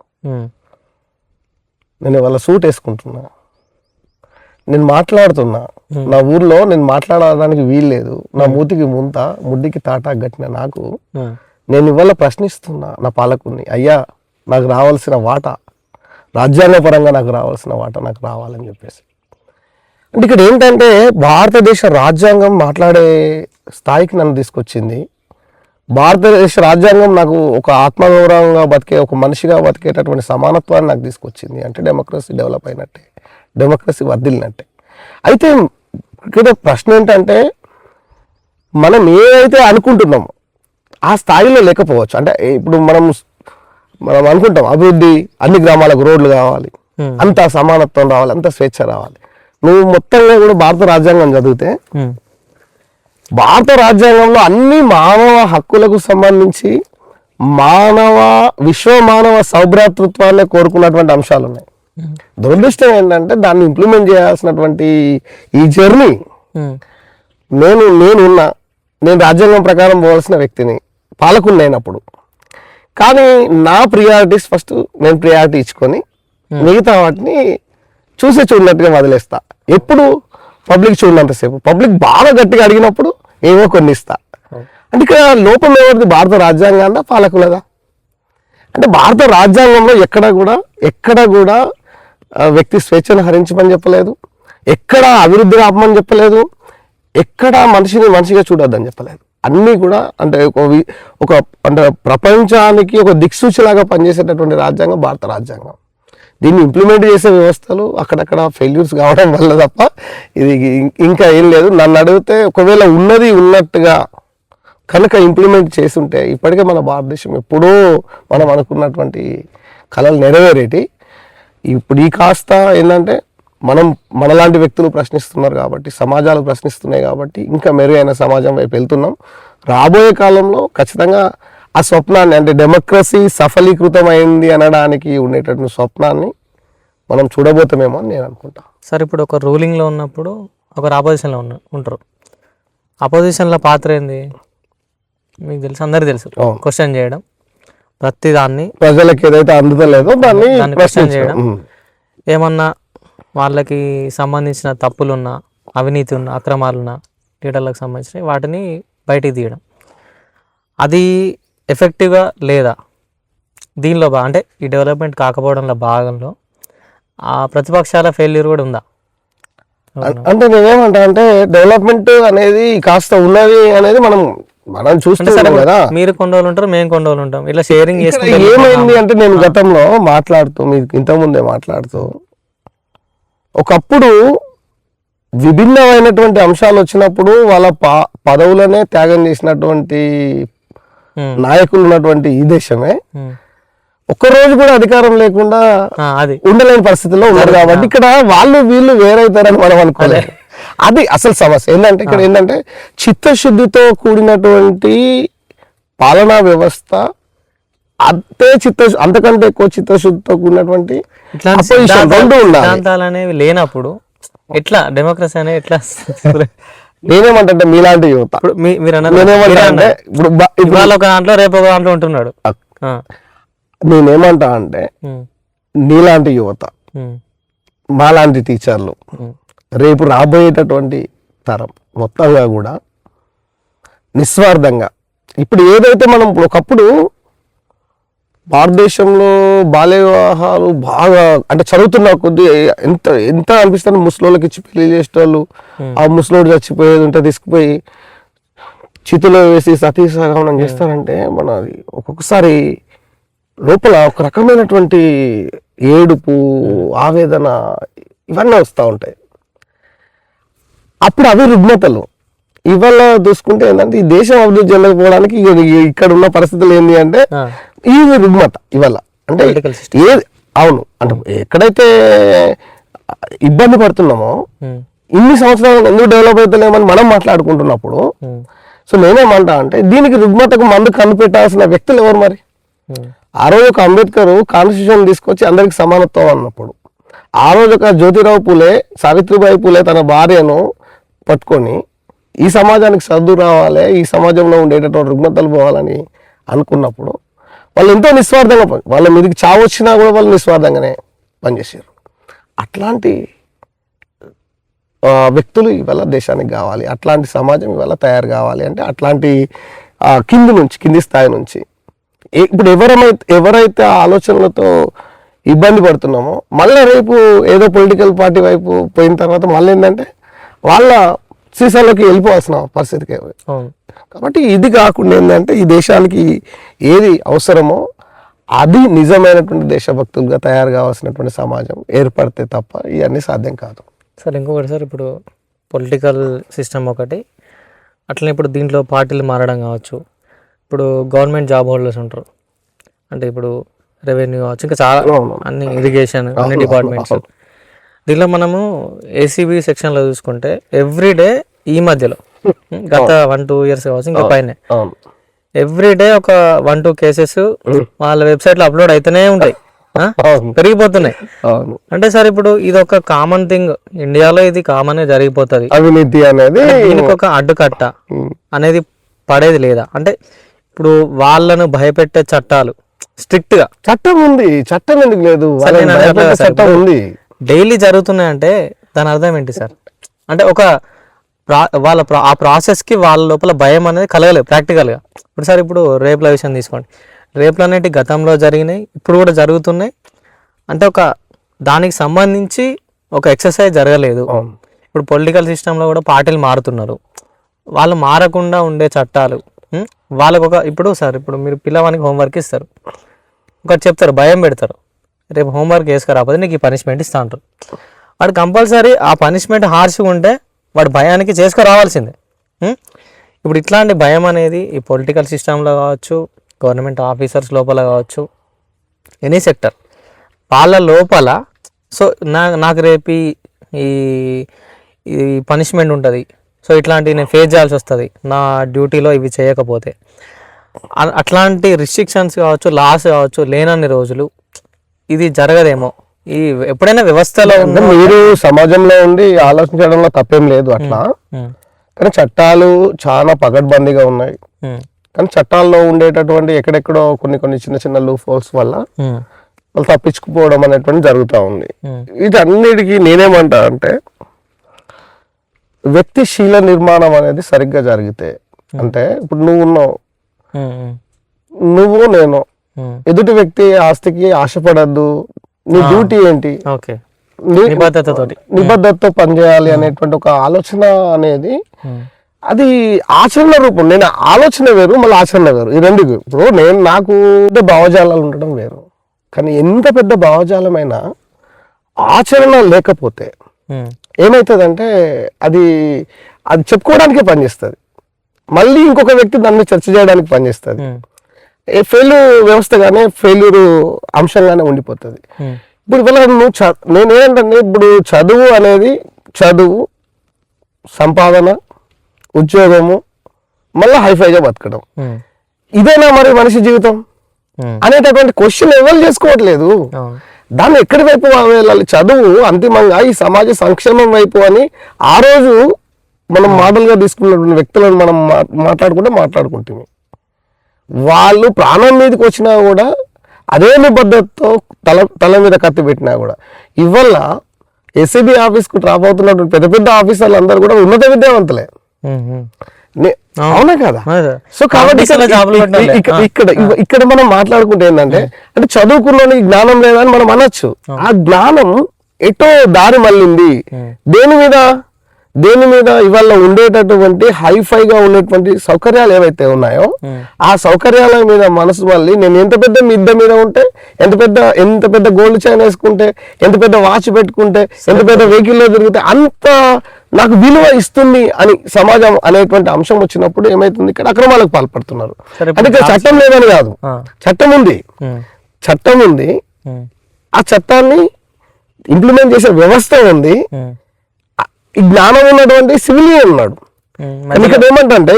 నేను ఇవాళ సూట్ వేసుకుంటున్నా, నేను మాట్లాడుతున్నా, నా ఊర్లో నేను మాట్లాడడానికి వీల్లేదు, నా మూతికి ముడ్డికి తాటా గట్టిన నాకు నేను ఇవాళ ప్రశ్నిస్తున్నా నా పాలకుని, అయ్యా నాకు రావాల్సిన వాటా, రాజ్యాంగపరంగా నాకు రావాల్సిన వాటా నాకు రావాలని చెప్పేసి. అంటే ఇక్కడ ఏంటంటే భారతదేశ రాజ్యాంగం మాట్లాడే స్థాయికి నన్ను తీసుకొచ్చింది. భారతదేశ రాజ్యాంగం నాకు ఒక ఆత్మగౌరవంగా బతికే, ఒక మనిషిగా బతికేటటువంటి సమానత్వాన్ని నాకు తీసుకొచ్చింది. అంటే డెమోక్రసీ డెవలప్ అయినట్టే, డెమోక్రసీ వర్ధిల్లినట్టే. అయితే ఇక్కడ ప్రశ్న ఏంటంటే మనం ఏదైతే అనుకుంటున్నామో ఆ స్థాయిలో లేకపోవచ్చు. అంటే ఇప్పుడు మనం అనుకుంటాం అభివృద్ధి, అన్ని గ్రామాలకు రోడ్లు కావాలి, అంత సమానత్వం రావాలి, అంత స్వేచ్ఛ రావాలి. నువ్వు మొత్తంగా కూడా భారత రాజ్యాంగం చదివితే భారత రాజ్యాంగంలో అన్ని మానవ హక్కులకు సంబంధించి విశ్వ మానవ సౌభ్రాతృత్వాన్ని కోరుకున్నటువంటి అంశాలు ఉన్నాయి. దురదృష్టం ఏంటంటే దాన్ని ఇంప్లిమెంట్ చేయాల్సినటువంటి ఈ జర్నీ నేను రాజ్యాంగం ప్రకారం పోవాల్సిన వ్యక్తిని, పాలకుని అయినప్పుడు. కానీ నా ప్రియారిటీస్ ఫస్ట్ నేను ప్రియారిటీ ఇచ్చుకొని మిగతా వాటిని చూడనట్టుగా వదిలేస్తా. ఎప్పుడు పబ్లిక్ చూడనంతసేపు, పబ్లిక్ బాగా గట్టిగా అడిగినప్పుడు ఏవో కొన్ని ఇస్తా. అంటే ఇక్కడ లోపం ఎవరిది? భారత రాజ్యాంగాన్ని పాలకులదా? అంటే భారత రాజ్యాంగంలో ఎక్కడ కూడా వ్యక్తి స్వేచ్ఛను హరించమని చెప్పలేదు, ఎక్కడ అభివృద్ధిని ఆపమని చెప్పలేదు, ఎక్కడ మనిషిగా చూడొద్దని చెప్పలేదు. అన్నీ కూడా అంటే అంటే ప్రపంచానికి ఒక దిక్సూచిలాగా పనిచేసేటటువంటి రాజ్యాంగం భారత రాజ్యాంగం. దీన్ని ఇంప్లిమెంట్ చేసే వ్యవస్థలు అక్కడక్కడ ఫెయిల్యూర్స్ కావడం వల్ల తప్ప ఇది ఇంకా ఏం లేదు. నన్ను అడిగితే ఒకవేళ ఉన్నట్టుగా కనుక ఇంప్లిమెంట్ చేస్తుంటే ఇప్పటికే మన భారతదేశం ఎప్పుడో మనం అనుకున్నటువంటి కళలు నెరవేరేటి. ఇప్పుడు ఈ కాస్త ఏంటంటే మనలాంటి వ్యక్తులు ప్రశ్నిస్తున్నారు కాబట్టి, సమాజాలు ప్రశ్నిస్తున్నాయి కాబట్టి ఇంకా మెరుగైన సమాజం వైపు వెళ్తున్నాం. రాబోయే కాలంలో ఖచ్చితంగా ఆ స్వప్నాన్ని, అంటే డెమోక్రసీ సఫలీకృతమైంది అనడానికి ఉండేటటువంటి స్వప్నాన్ని మనం చూడబోతామేమో అని నేను అనుకుంటా. సార్, ఇప్పుడు ఒక రూలింగ్లో ఉన్నప్పుడు ఒకరు ఆపోజిషన్లో ఉంటారు. ఆపోజిషన్లో పాత్ర ఏంది? మీకు తెలుసు, అందరికీ తెలుసు. అవును. క్వశ్చన్ చేయడం, ప్రతి దాన్ని ప్రజలకు ఏదైతే అందుతలేదో దాన్ని క్వశ్చన్ చేయడం, ఏమన్నా వాళ్ళకి సంబంధించిన తప్పులున్నా, అవినీతి ఉన్న, అక్రమాలున్నా, లీడర్లకు సంబంధించిన వాటిని బయటికి తీయడం. అది ఎఫెక్టివ్గా లేదా దీనిలో అంటే ఈ డెవలప్మెంట్ కాకపోవడంలో భాగంలో ఆ ప్రతిపక్షాల ఫెయిల్యూర్ కూడా ఉందా? అంటే నేనేమంటా అంటే డెవలప్మెంట్ అనేది కాస్త ఉన్నది అనేది మనం చూస్తున్నాం కదా. మీరు కొన్ని రోజులు ఉంటారు, మేము కొన్ని రోజులు ఉంటాం, ఇట్లా షేరింగ్ చేసుకుంటే ఏమైంది అంటే నేను గతంలో మీకు ఇంతకుముందే మాట్లాడుతూ ఒకప్పుడు విభిన్నమైనటువంటి అంశాలు వచ్చినప్పుడు వాళ్ళ పదవులనే త్యాగం చేసినటువంటి నాయకులు ఉన్నటువంటి ఈ దేశమే ఒక్కరోజు కూడా అధికారం లేకుండా అది ఉండలేని పరిస్థితుల్లో ఉన్నారు. కాబట్టి ఇక్కడ వీళ్ళు వేరైతారని మనం అనుకోలేదు. అది అసలు సమస్య ఏంటంటే ఇక్కడ ఏంటంటే చిత్తశుద్ధితో కూడినటువంటి పాలనా వ్యవస్థ, అంతకంటే ఎక్కువ చిత్తశుద్ధితో కూడినటువంటి రెండు సిద్ధాంతాలు అనేవి లేనప్పుడు ఎట్లా డెమోక్రసీ అనేది ఎట్లా? నేనేమంటే మీలాంటి యువత ఇప్పుడు ఇవాళ ఒక దాంట్లో రేపు ఒక దాంట్లో ఉంటున్నాడు. నేనేమంటా అంటే నీలాంటి యువత, మాలాంటి టీచర్లు, రేపు రాబోయేటటువంటి తరం మొత్తంగా కూడా నిస్వార్థంగా ఇప్పుడు ఏదైతే మనం ఒకప్పుడు భారతదేశంలో బాల్య వివాహాలు బాగా అంటే చదువుతున్న కొద్ది ఎంత అనిపిస్తుంది, ముసలోళ్ళకి ఇచ్చి పెళ్లి చేసేటోళ్ళు, ఆ ముసలోడు చచ్చిపోయేది ఉంటే తీసుకుపోయి చితిలో వేసి సతీ సహగమనం చేస్తారంటే మనది ఒక్కొక్కసారి లోపల ఒక రకమైనటువంటి ఏడుపు, ఆవేదన ఇవన్నీ వస్తూ ఉంటాయి. అప్పుడు అవి రుగ్మతలు. ఇవాళ చూసుకుంటే ఏంటంటే ఈ దేశం అభివృద్ధి చెందకపోవడానికి ఇక్కడ ఉన్న పరిస్థితులు ఏంటి అంటే ఇది రుగ్మత ఇవాళ. అంటే అవును, అంటే ఎక్కడైతే ఇబ్బంది పడుతున్నామో ఇన్ని సంవత్సరాలు ఎందుకు డెవలప్ అవుతలేమని మనం మాట్లాడుకుంటున్నప్పుడు, సో నేనేమంటా అంటే దీనికి రుగ్మతకు మందు కనిపెట్టాల్సిన వ్యక్తులు ఎవరు మరి? ఆ రోజు ఒక అంబేద్కర్ కాన్స్టిట్యూషన్ తీసుకొచ్చి అందరికి సమానత్వం అన్నప్పుడు, ఆ రోజు ఒక జ్యోతిరావు పూలే, సావిత్రిబాయి పూలే తన భార్యను పట్టుకొని ఈ సమాజానికి సర్దు రావాలి, ఈ సమాజంలో ఉండేటటువంటి రుగ్మతలు పోవాలని అనుకున్నప్పుడు వాళ్ళు ఎంతో నిస్వార్థంగా వాళ్ళ మీదకి చావు వచ్చినా కూడా వాళ్ళు నిస్వార్థంగానే పనిచేసారు. అట్లాంటి వ్యక్తులు ఇవాళ దేశానికి కావాలి, అట్లాంటి సమాజం ఇవాళ తయారు కావాలి. అంటే అట్లాంటి కింది స్థాయి నుంచి ఇప్పుడు ఎవరైతే ఆలోచనలతో ఇబ్బంది పడుతున్నామో మళ్ళీ రేపు ఏదో పొలిటికల్ పార్టీ వైపు పోయిన తర్వాత మళ్ళీ ఏంటంటే వాళ్ళ సీసాలోకి వెళ్ళిపోవాల్సిన పరిస్థితికి. కాబట్టి ఇది కాకుండా ఏంటంటే ఈ దేశానికి ఏది అవసరమో అది నిజమైనటువంటి దేశభక్తులుగా తయారు కావాల్సినటువంటి సమాజం ఏర్పడితే తప్ప ఇవన్నీ సాధ్యం కాదు. సార్ ఇంకొకటి సార్, ఇప్పుడు పొలిటికల్ సిస్టమ్ ఒకటి, అట్లనే ఇప్పుడు దీంట్లో పార్టీలు మారడం కావచ్చు, ఇప్పుడు గవర్నమెంట్ జాబ్ హోల్డర్స్ ఉంటారు, అంటే ఇప్పుడు రెవెన్యూ కావచ్చు, ఇంకా చాలా అన్ని ఇరిగేషన్ అన్ని డిపార్ట్మెంట్స్. దీనిలో మనము ఏసీబీ సెక్షన్లో చూసుకుంటే ఎవ్రీడే ఈ మధ్యలో గత 1-2 years కావచ్చు ఇంకా పైన ఎవ్రీడే ఒక 1-2 కేసెస్ వాళ్ళ వెబ్సైట్లో అప్లోడ్ అయితేనే ఉంటాయి, పెరిగిపోతున్నాయి. అంటే సార్ ఇప్పుడు ఇది ఒక కామన్ థింగ్ ఇండియాలో, ఇది కామన్ జరిగిపోతుంది. అవినీతి అనేది దీనికి ఒక అడ్డుకట్ట అనేది పడేది లేదా? అంటే ఇప్పుడు వాళ్ళను భయపెట్టే చట్టాలు స్ట్రిక్ట్ గా చట్టం ఉంది, చట్టం ఎందుకు లేదు? చట్టం ఉంది, డైలీ జరుగుతున్నాయంటే దాని అర్థం ఏంటి సార్? అంటే ఒక ఆ ప్రాసెస్కి వాళ్ళ లోపల భయం అనేది కలగలేదు ప్రాక్టికల్గా. ఇప్పుడు సార్ ఇప్పుడు రేపుల విషయం తీసుకోండి, రేపులు అనేవి గతంలో జరిగినాయి, ఇప్పుడు కూడా జరుగుతున్నాయి. అంటే ఒక దానికి సంబంధించి ఒక ఎక్సర్సైజ్ జరగలేదు. ఇప్పుడు పొలిటికల్ సిస్టంలో కూడా పార్టీలు మారుతున్నారు, వాళ్ళు మారకుండా ఉండే చట్టాలు వాళ్ళకు ఇప్పుడు సార్ ఇప్పుడు మీరు పిల్లవానికి హోంవర్క్ ఇస్తారు, ఒకటి చెప్తారు, భయం పెడతారు, రేపు హోంవర్క్ వేసుకురాకపోతే నీకు ఈ పనిష్మెంట్ ఇస్తా అంటారు. వాడు కంపల్సరీ ఆ పనిష్మెంట్ హార్ష్గా ఉంటే వాడు భయానికి చేసుకురావాల్సిందే. ఇప్పుడు ఇట్లాంటి భయం అనేది ఈ పొలిటికల్ సిస్టంలో కావచ్చు, గవర్నమెంట్ ఆఫీసర్స్ లోపల కావచ్చు, ఎనీ సెక్టర్ వాళ్ళ లోపల. సో నాకు రేపు ఈ పనిష్మెంట్ ఉంటుంది, సో ఇట్లాంటివి నేను ఫేస్ చేయాల్సి వస్తుంది నా డ్యూటీలో ఇవి చేయకపోతే. అట్లాంటి రిస్ట్రిక్షన్స్ కావచ్చు, లాస్ కావచ్చు లేనన్ని రోజులు ఇది జరగదేమో. ఈ ఎప్పుడైనా వ్యవస్థలో మీరు సమాజంలో ఉండి ఆలోచించడంలో తప్పేం లేదు అట్లా, కానీ చట్టాలు చాలా పకడ్బందీగా ఉన్నాయి. కానీ చట్టాల్లో ఉండేటటువంటి ఎక్కడెక్కడో కొన్ని చిన్న చిన్న లూప్ హోల్స్ వల్ల వాళ్ళు తప్పించుకుపోవడం అనేటువంటి జరుగుతూ ఉంది. వీటన్నిటికీ నేనేమంటా అంటే వ్యక్తిశీల నిర్మాణం అనేది సరిగ్గా జరిగితే, అంటే ఇప్పుడు నువ్వు నేను ఎదుటి వ్యక్తి ఆస్తికి ఆశపడద్దు, నీ డ్యూటీ ఏంటి, నిబద్ధతతో పనిచేయాలి అనేటువంటి ఒక ఆలోచన అనేది అది ఆచరణ రూపం. నేను ఆలోచన వేరు, మళ్ళీ ఆచరణ వేరు, ఈ రెండు. ఇప్పుడు నాకు భావజాలాలు ఉండడం వేరు, కానీ ఎంత పెద్ద భావజాలమైనా ఆచరణ లేకపోతే ఏమవుతుందంటే అది చెప్పుకోవడానికే పనిచేస్తుంది, మళ్ళీ ఇంకొక వ్యక్తి దాన్ని చర్చ చేయడానికి పనిచేస్తుంది. ఫెయిల్యూర్ వ్యవస్థగానే ఫెయిల్యూర్ అంశంగానే ఉండిపోతుంది. ఇప్పుడు ఇవాళ నేనేంటంటే ఇప్పుడు చదువు అనేది చదువు, సంపాదన, ఉద్యోగము, మళ్ళీ హైఫైగా బతకడం, ఇదేనా మరి మనిషి జీవితం అనేటటువంటి క్వశ్చన్ ఎవరు చేసుకోవట్లేదు. దాన్ని ఎక్కడి వైపు వెళ్ళాలి? చదువు అంతిమంగా ఈ సమాజ సంక్షేమం వైపు అని ఆ రోజు మనం మోడల్గా తీసుకున్నటువంటి వ్యక్తులను మనం మాట్లాడుకుంటాము. వాళ్ళు ప్రాణం మీదకి వచ్చినా కూడా అదే నిబద్ధతతో తల మీద కత్తి పెట్టినా కూడా ఇవాళ ఎస్సీబీ ఆఫీస్కు డ్రాప్ అవుతున్నటువంటి పెద్ద పెద్ద ఆఫీసర్లు అందరూ కూడా ఉన్నత విద్యావంతులే, అవునా కదా? సో కాబట్టి ఇక్కడ మనం మాట్లాడుకుంటే ఏంటంటే అంటే చదువుకున్న జ్ఞానం లేదని మనం అనొచ్చు. ఆ జ్ఞానం ఎటో దారి మళ్ళింది. దేని మీద ఇవాళ ఉండేటటువంటి హైఫైగా ఉండేటువంటి సౌకర్యాలు ఏవైతే ఉన్నాయో ఆ సౌకర్యాల మీద మనసు మళ్ళీ నేను ఎంత పెద్ద మిద్ద మీద ఉంటే, ఎంత పెద్ద గోల్డ్ చైన్ వేసుకుంటే, ఎంత పెద్ద వాచ్ పెట్టుకుంటే, ఎంత పెద్ద వెహికల్లో తిరిగితే అంత నాకు విలువ ఇస్తుంది అని సమాజం అనేటువంటి అంశం వచ్చినప్పుడు ఏమైతుంది, ఇక్కడ అక్రమాలకు పాల్పడుతున్నారు. అంటే ఇక్కడ చట్టం లేదని కాదు, చట్టం ఉంది, ఆ చట్టాన్ని ఇంప్లిమెంట్ చేసే వ్యవస్థ ఉంది, ఈ జ్ఞానం ఉన్నటువంటి సివిలియన్ ఉన్నాడు. ఇక్కడ ఏమంటే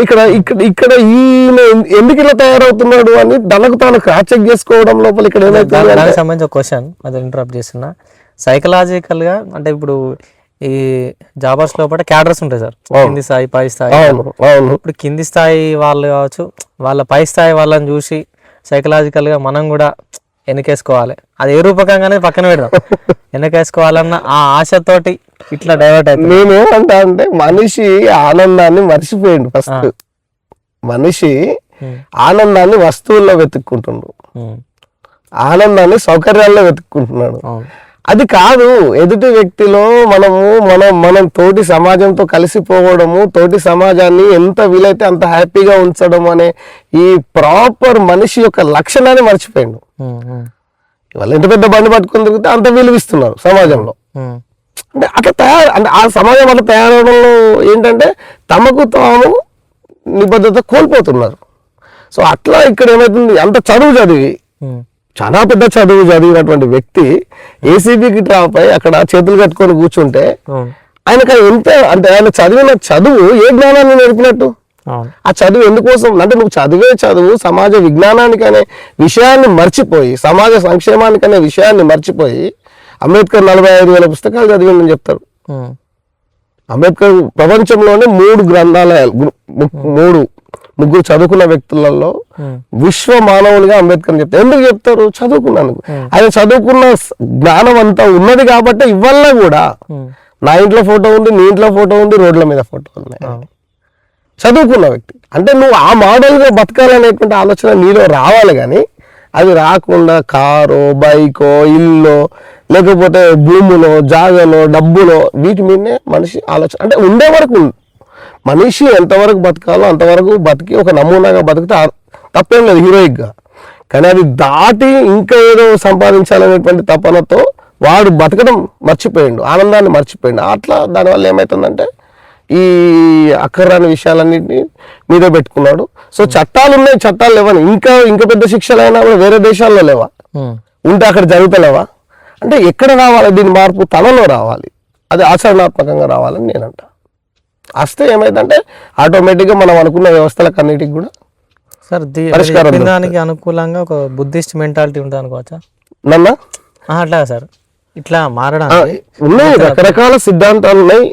ఇక్కడ ఈయన ఎందుకు ఇలా తయారవుతున్నాడు అని తనకు తాను క్రాస్ చెక్ చేసుకోవడం లోపల ఇక్కడ ఏమైతే సంబంధించిన క్వశ్చన్ అది ఇంటరప్ట్ చేస్తున్నా. సైకలాజికల్ గా అంటే ఇప్పుడు ఈ జాబర్స్ లోపల క్యాడర్స్ ఉంటాయి సార్, కింది స్థాయి పై స్థాయి. ఇప్పుడు కింది స్థాయి వాళ్ళు కావచ్చు, వాళ్ళ పై స్థాయి వాళ్ళని చూసి సైకలాజికల్ గా మనం కూడా వెనకేసుకోవాలి, అది ఏ రూపకంగానే పక్కన పెడదాం, వెనకేసుకోవాలన్న ఆ ఆశతోటి ఇట్లా డైవర్ట్ అవుతుంది. నేనేమంటా అంటే మనిషి ఆనందాన్ని మర్చిపోయిండు. ఫస్ట్ మనిషి ఆనందాన్ని వస్తువుల్లో వెతుక్కుంటుండు, ఆనందాన్ని సౌకర్యాల్లో వెతుక్కుంటున్నాడు. అది కాదు, ఎదుటి వ్యక్తిలో మనం తోటి సమాజంతో కలిసిపోవడము, తోటి సమాజాన్ని ఎంత వీలైతే అంత హ్యాపీగా ఉంచడం అనే ఈ ప్రాపర్ మనిషి యొక్క లక్షణాన్ని మర్చిపోయిండు. ఇవాళ ఎంత పెద్ద బండి పట్టుకొని తిరిగితే అంత విలువిస్తున్నారు సమాజంలో. అంటే అంటే ఆ సమాజం అట్లా తయారవడంలో ఏంటంటే తమకు తాము నిబద్ధత కోల్పోతున్నారు. సో అట్లా ఇక్కడ ఏమవుతుంది, అంత చదువు చదివి చాలా పెద్ద చదువు చదివినటువంటి వ్యక్తి ఏసీబీకి డ్రాప్ అయి అక్కడ చేతులు కట్టుకొని కూర్చుంటే ఆయనకు ఎంత అంటే ఆయన చదివిన చదువు ఏ జ్ఞానాన్ని నేర్పినట్టు? ఆ చదువు ఎందుకోసం అంటే నువ్వు చదివే చదువు సమాజ విజ్ఞానానికి అనే విషయాన్ని మర్చిపోయి, సమాజ సంక్షేమానికి అనే విషయాన్ని మర్చిపోయి అంబేద్కర్ 45,000 పుస్తకాలు చదివిందని చెప్తారు. అంబేద్కర్ ప్రపంచంలోనే 3 గ్రంథాలయాలు, 3 చదువుకున్న వ్యక్తులలో విశ్వ మానవులుగా అంబేద్కర్ చెప్తారు. ఎందుకు చెప్తారు? చదువుకున్నందుకు. ఆయన చదువుకున్న జ్ఞానం అంతా ఉన్నది కాబట్టి ఇవాళ కూడా నా ఇంట్లో ఫోటో ఉంది, నీ ఇంట్లో ఫోటో ఉంది, రోడ్ల మీద ఫోటో ఉన్నాయి. చదువుకున్న వ్యక్తి అంటే నువ్వు ఆ మోడల్గా బతకాలనేటువంటి ఆలోచన నీలో రావాలి, కానీ అది రాకుండా కారో, బైకో, ఇల్లు, లేకపోతే భూములో, జాగలో, డబ్బులో, వీటి మీదనే మనిషి ఆలోచన. అంటే ఉండే వరకు మనిషి ఎంతవరకు బతకాలో అంతవరకు బతికి ఒక నమూనాగా బతికితే తప్పేం లేదు హీరోయిక్గా. కానీ అది దాటి ఇంకా ఏదో సంపాదించాలనేటువంటి తపనతో వాడు బతకడం మర్చిపోయిండు, ఆనందాన్ని మర్చిపోయిండు. అట్లా దానివల్ల ఏమవుతుందంటే ఈ అక్కర్రాని విషయాలన్నింటినీ మీదే పెట్టుకున్నాడు. సో చట్టాలు ఉన్నాయి, చట్టాలు లేవని ఇంకా పెద్ద శిక్షలైనా కూడా వేరే దేశాల్లో లేవా? ఉంటే అక్కడ జరుగుతలేవా? అంటే ఎక్కడ రావాలి దీని మార్పు? తనలో రావాలి, అది ఆచరణాత్మకంగా రావాలని నేనంట. వస్తే ఏమైందంటే ఆటోమేటిక్గా మనం అనుకున్న వ్యవస్థలకు అన్నిటికి కూడా దానికి అనుకూలంగా ఒక బుద్ధిస్ట్ మెంటాలిటీ ఉంటుంది అనుకోవచ్చా? నన్న అట్లా సార్ ఇట్లా మారడం ఉన్నాయి, రకరకాల సిద్ధాంతాలు ఉన్నాయి.